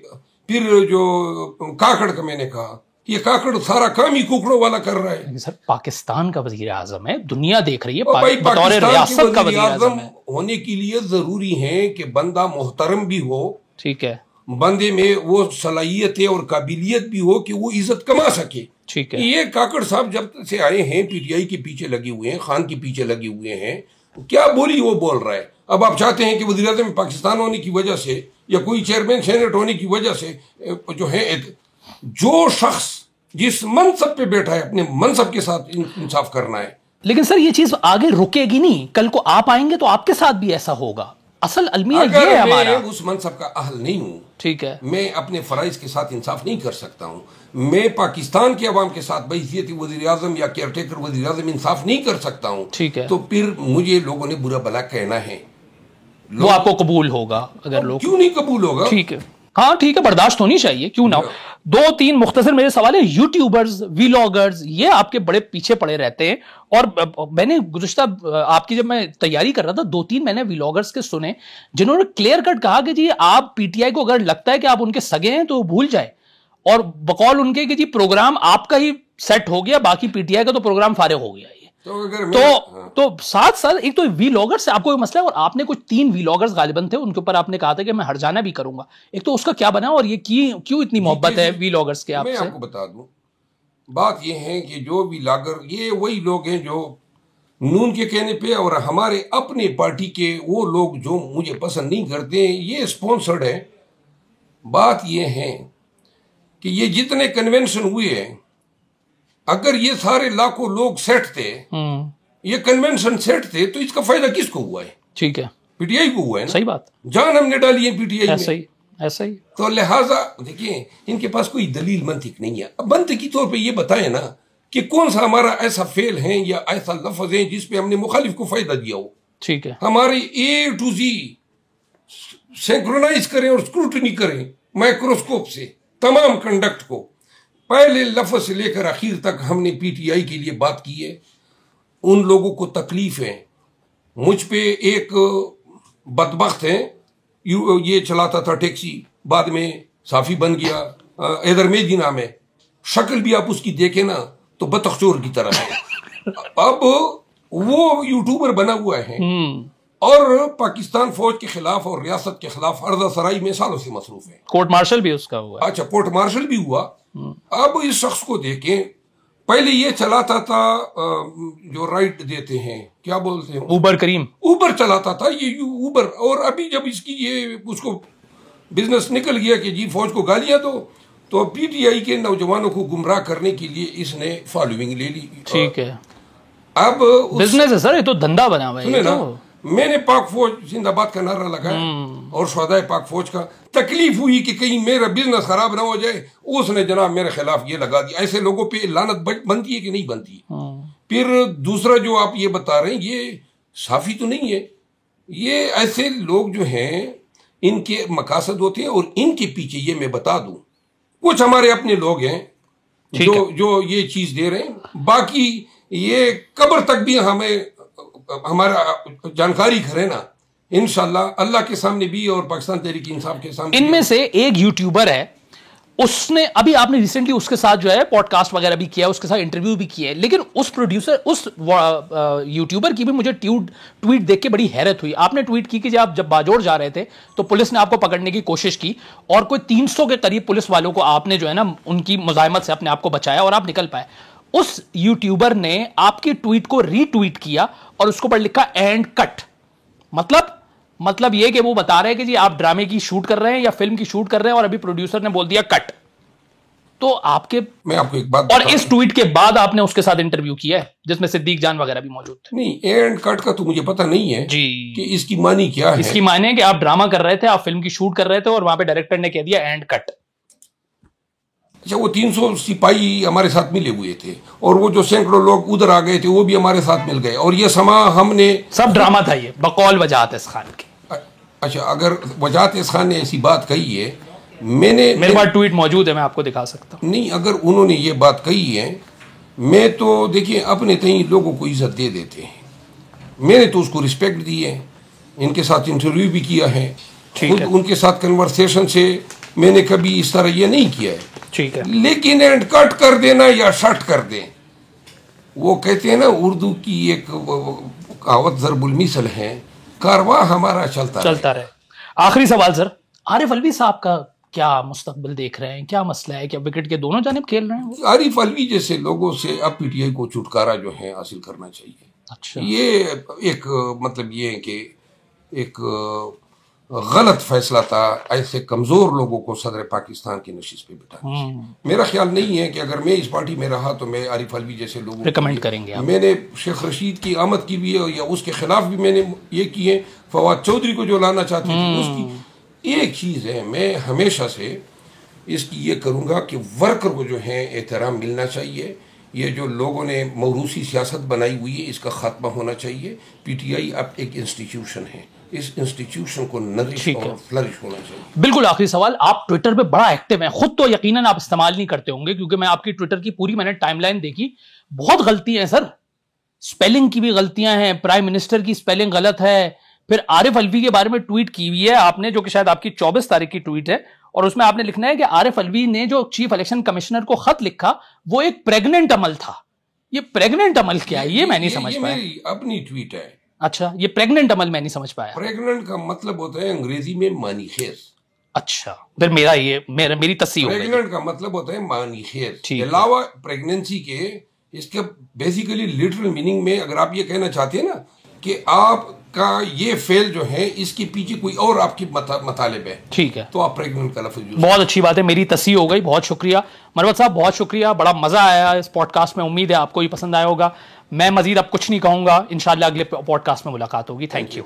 پھر جو کاکڑ کا میں نے کہا، یہ کاکڑ سارا کام ہی کوکڑوں والا کر رہا ہے. سر پاکستان کا وزیر اعظم ہے، دنیا دیکھ رہی ہے، بطور ریاست کا وزیر اعظم ہونے کے لیے ضروری ہے کہ بندہ محترم بھی ہو. ٹھیک ہے، بندے میں وہ صلاحیت اور قابلیت بھی ہو کہ وہ عزت کما سکے. ٹھیک ہے. یہ کاکڑ صاحب جب سے آئے ہیں پی ٹی آئی کے پیچھے لگے ہوئے ہیں، خان کے پیچھے لگے ہوئے ہیں، کیا بولی وہ بول رہا ہے. اب آپ چاہتے ہیں کہ وزیر اعظم پاکستان ہونے کی وجہ سے یا کوئی چیئرمین سینٹ ہونے کی وجہ سے جو ہے، جو شخص جس منصب پہ بیٹھا ہے اپنے منصب کے ساتھ انصاف کرنا ہے. لیکن سر یہ چیز آگے رکے گی نہیں، کل کو آپ آئیں گے تو آپ کے ساتھ بھی ایسا ہوگا. اصل المیہ یہ ہے ہمارا. میں اس منصب کا اہل نہیں ہوں, ٹھیک ہے, میں اپنے فرائض کے ساتھ انصاف نہیں کر سکتا ہوں, میں پاکستان کے عوام کے ساتھ بحیثیت وزیر اعظم یا کیئر ٹیکر وزیر اعظم انصاف نہیں کر سکتا ہوں, ٹھیک ہے, تو پھر مجھے لوگوں نے برا بھلا کہنا ہے. وہ آپ کو قبول ہوگا اگر لوگ, کیوں نہیں قبول ہوگا؟ ٹھیک ہے, ہاں ٹھیک ہے, برداشت ہونی چاہیے, کیوں نہ ہو. 2-3 مختصر میرے سوال ہیں. یوٹیوبرز, ویلاگرز, یہ آپ کے بڑے پیچھے پڑے رہتے ہیں, اور میں نے گزشتہ آپ کی جب میں تیاری کر رہا تھا 2-3 میں نے ویلاگرز کے سنے جنہوں نے کلیئر کٹ کہا کہ جی آپ پی ٹی آئی کو اگر لگتا ہے کہ آپ ان کے سگے ہیں تو بھول جائے, اور بقول ان کے کہ جی پروگرام آپ کا ہی سیٹ ہو گیا, باقی پی ٹی آئی کا تو پروگرام فارغ ہو گیا. تو ساتھ ساتھ ایک تو ویلاگر سے آپ کو مسئلہ ہے, اور آپ نے کچھ 3 ویلاگرز غالباً تھے, ان کے اوپر آپ نے کہا تھا کہ میں ہر جانا بھی کروں گا. ایک تو اس کا کیا بنا, اور یہ کیوں اتنی محبت ہے ویلاگرز کے آپ سے؟ میں آپ کو بتا دوں, بات یہ ہے کہ جو ویلاگر یہ وہی لوگ ہیں جو نون کے کہنے پہ اور ہمارے اپنے پارٹی کے وہ لوگ جو مجھے پسند نہیں کرتے ہیں, یہ اسپانسرڈ ہے. بات یہ ہے کہ یہ جتنے کنونشن ہوئے ہیں, اگر یہ سارے لاکھوں لوگ سیٹ تھے, یہ کنونشن سیٹ تھے, تو اس کا فائدہ کس کو ہوا ہے؟ ٹھیک ہے, پی ٹی آئی کو ہوا ہے نا. صحیح بات, جان ہم نے ڈالی ہے پی ٹی آئی میں, ایسا ہی. تو لہٰذا دیکھیں ان کے پاس کوئی دلیل منطق نہیں ہے. اب منطقی طور پہ یہ بتائیں نا کہ کون سا ہمارا ایسا فعل ہے یا ایسا لفظ ہے جس پہ ہم نے مخالف کو فائدہ دیا ہو. ٹھیک ہے, ہماری A to Z سینکرونائز کریں اور اسکروٹنی کریں مائکروسکوپ سے تمام کنڈکٹ کو, پہلے لفظ سے لے کر آخر تک ہم نے پی ٹی آئی کے لیے بات کی ہے. ان لوگوں کو تکلیف ہے. مجھ پہ ایک بدبخت ہے, یہ چلاتا تھا ٹیکسی, بعد میں صافی بن گیا, ایدر میدی نام ہے, شکل بھی آپ اس کی دیکھیں نا تو بطخچور کی طرح ہے. اب وہ یوٹیوبر بنا ہوا ہے اور پاکستان فوج کے خلاف اور ریاست کے خلاف عرضہ سرائی میں سالوں سے مصروف ہے. کورٹ مارشل بھی اس کا ہوا. اچھا, کورٹ مارشل بھی ہوا. اب اس شخص کو دیکھیں, پہلے یہ چلاتا تھا جو رائٹ دیتے ہیں, کیا بولتے ہیں, اوبر کریم, اوبر چلاتا تھا یہ اوبر. اور ابھی جب اس کی یہ اس کو بزنس نکل گیا کہ جی فوج کو گالیاں دو, تو پی ٹی آئی کے نوجوانوں کو گمراہ کرنے کے لیے اس نے فالوئنگ لے لی. ٹھیک ہے, اب بزنس ہے سر, یہ تو دھندا بنا ہوا ہے. میں نے پاک فوج زندہ باد کا نعرہ لگایا اور شہدائے پاک فوج کا. تکلیف ہوئی کہ کہیں میرا بزنس خراب نہ ہو جائے, اس نے جناب میرے خلاف یہ لگا دیا. ایسے لوگوں پہ لعنت بنتی ہے کہ نہیں بنتی ہے؟ پھر دوسرا جو آپ یہ بتا رہے ہیں یہ صافی تو نہیں ہے. یہ ایسے لوگ جو ہیں ان کے مقاصد ہوتے ہیں, اور ان کے پیچھے یہ میں بتا دوں کچھ ہمارے اپنے لوگ ہیں جو یہ چیز دے رہے ہیں. باقی یہ قبر تک بھی ہمیں ہمارا جانکاری کرے نا, انشاءاللہ اللہ کے سامنے بھی اور پاکستان تحریک انصاف کے سامنے. ان میں سے ایک یوٹیوبر ہے, اس نے ابھی آپ نے ریسنٹلی اس کے ساتھ جو ہے پوڈ کاسٹ وغیرہ بھی کیا, اس کے ساتھ انٹرویو بھی کیا ہے, لیکن اس پروڈیوسر اس یوٹیوبر کی بھی مجھے ٹویٹ دیکھ کے بڑی حیرت ہوئی. آپ نے ٹویٹ کی کہ آپ جب باجوڑ جا رہے تھے تو پولیس نے آپ کو پکڑنے کی کوشش کی, اور کوئی 300 کے قریب پولیس والوں کو آپ نے جو ہے نا ان کی مزاحمت سے اپنے آپ کو بچایا اور آپ نکل پائے. اس یوٹیوبر نے آپ کی ٹویٹ کو ری ٹویٹ کیا اور اس کو پر لکھا اینڈ کٹ. مطلب یہ کہ وہ بتا رہے ہیں کہ جی آپ ڈرامے کی شوٹ کر رہے ہیں یا فلم کی شوٹ کر رہے ہیں, اور ابھی پروڈیوسر نے بول دیا کٹ. تو میں آپ کو ایک بات, اور اس ٹویٹ کے بعد آپ نے اس کے ساتھ انٹرویو کیا ہے جس میں صدیق جان وغیرہ بھی موجود تھے. نہیں, اینڈ کٹ کا تو مجھے پتہ نہیں ہے جی کہ اس کی معنی کیا ہے. اس کی معنی ہے کہ آپ ڈرامہ کر رہے تھے, آپ فلم کی شوٹ کر رہے تھے, اور وہاں پہ ڈائریکٹر نے کہہ دیا اینڈ کٹ. اچھا, وہ 300 سپاہی ہمارے ساتھ ملے ہوئے تھے, اور وہ جو سینکڑوں لوگ ادھر آ گئے تھے وہ بھی ہمارے ساتھ مل گئے, اور یہ سما ہم نے سب ڈرامہ تھا یہ بقول وجاہت اس خان کے. اچھا, اگر وجاہت اس خان نے ایسی بات کہی ہے, میرے پاس ٹویٹ موجود ہے, میں آپ کو دکھا سکتا ہوں. نہیں, اگر انہوں نے یہ بات کہی ہے, میں تو دیکھیں اپنے تئیں لوگوں کو عزت دے دیتے ہیں. میں نے تو اس کو رسپیکٹ دی ہے, ان کے ساتھ انٹرویو بھی کیا ہے, خود ان کے ساتھ کنورسیشن سے میں نے کبھی اس طرح یہ نہیں کیا ہے. ٹھیک ہے, لیکن اینڈ کٹ کر دینا یا شٹ کر دیں, وہ کہتے ہیں نا اردو کی ایک کہاوت ضرب المثل ہے, کارواں ہمارا چلتا رہے. آخری سوال سر, عارف الوی صاحب کا کیا مستقبل دیکھ رہے ہیں, کیا مسئلہ ہے, کیا وکٹ کے دونوں جانب کھیل رہے ہیں؟ عارف الوی جیسے لوگوں سے اب پی ٹی آئی کو چھٹکارا جو ہے حاصل کرنا چاہیے. اچھا, یہ ایک مطلب یہ ہے کہ ایک غلط فیصلہ تھا ایسے کمزور لوگوں کو صدر پاکستان کی نشست پہ بٹھانا. میرا خیال نہیں ہے کہ اگر میں اس پارٹی میں رہا تو میں عارف علوی جیسے لوگوں ریکمینڈ کریں گے. میں نے شیخ رشید کی آمد کی بھی ہے یا اس کے خلاف بھی میں نے یہ کی ہے. فواد چودھری کو جو لانا چاہتے تھے اس کی ایک چیز ہے, میں ہمیشہ سے اس کی یہ کروں گا کہ ورکر کو جو ہے احترام ملنا چاہیے. یہ جو لوگوں نے موروثی سیاست بنائی ہوئی ہے اس کا خاتمہ ہونا چاہیے. پی ٹی آئی اب ایک انسٹیٹیوشن ہے, اس انسٹیٹیوشن کو نرش اور فلرش ہونا چاہیے. بالکل. آخری سوال, آپ ٹویٹر پہ بڑا ایکٹیو ہیں, خود تو یقیناً آپ استعمال نہیں کرتے ہوں گے کیونکہ میں آپ کی ٹویٹر کی پوری میں نے ٹائم لائن دیکھی, بہت غلطی ہیں سر, سپیلنگ کی بھی غلطیاں ہیں, پرائم منسٹر کی سپیلنگ غلط ہے, پھر عارف علوی کے بارے میں ٹویٹ کی ہوئی ہے آپ نے جو کہ شاید آپ کی 24 تاریخ کی ٹویٹ ہے, اور اس میں آپ نے لکھنا ہے کہ عارف علوی نے جو چیف الیکشن کمشنر کو خط لکھا وہ ایک پریگننٹ عمل تھا. یہ پریگننٹ عمل کیا ہے یہ میں نہیں سمجھ پایا. یہ میری اپنی ٹویٹ ہے. اچھا, یہ پریگننٹ عمل میں نہیں سمجھ پایا. پریگننٹ کا مطلب ہوتا ہے انگریزی میں مانی خیز. اچھا, پھر میری تصحیح ہو گئی. پریگننٹ کا مطلب ہوتا ہے مانی خیز. علاوہ پریگننسی کے اس کے بیسیکلی لٹرل میننگ میں اگر آپ یہ کہنا چاہتے ہیں نا کہ آپ کا یہ فیل جو ہے اس کے پیچھے کوئی اور آپ کی مطالب ہے, ٹھیک ہے, تو آپ پریگننٹ کا لفظ یوز. بہت اچھی بات ہے, میری تصحیح ہو گئی. بہت شکریہ مروت صاحب, بہت شکریہ, بڑا مزہ آیا اس پوڈ کاسٹ میں. امید ہے آپ کو بھی پسند آیا ہوگا. میں مزید اب کچھ نہیں کہوں گا, انشاءاللہ اگلے پوڈ کاسٹ میں ملاقات ہوگی. Thank you.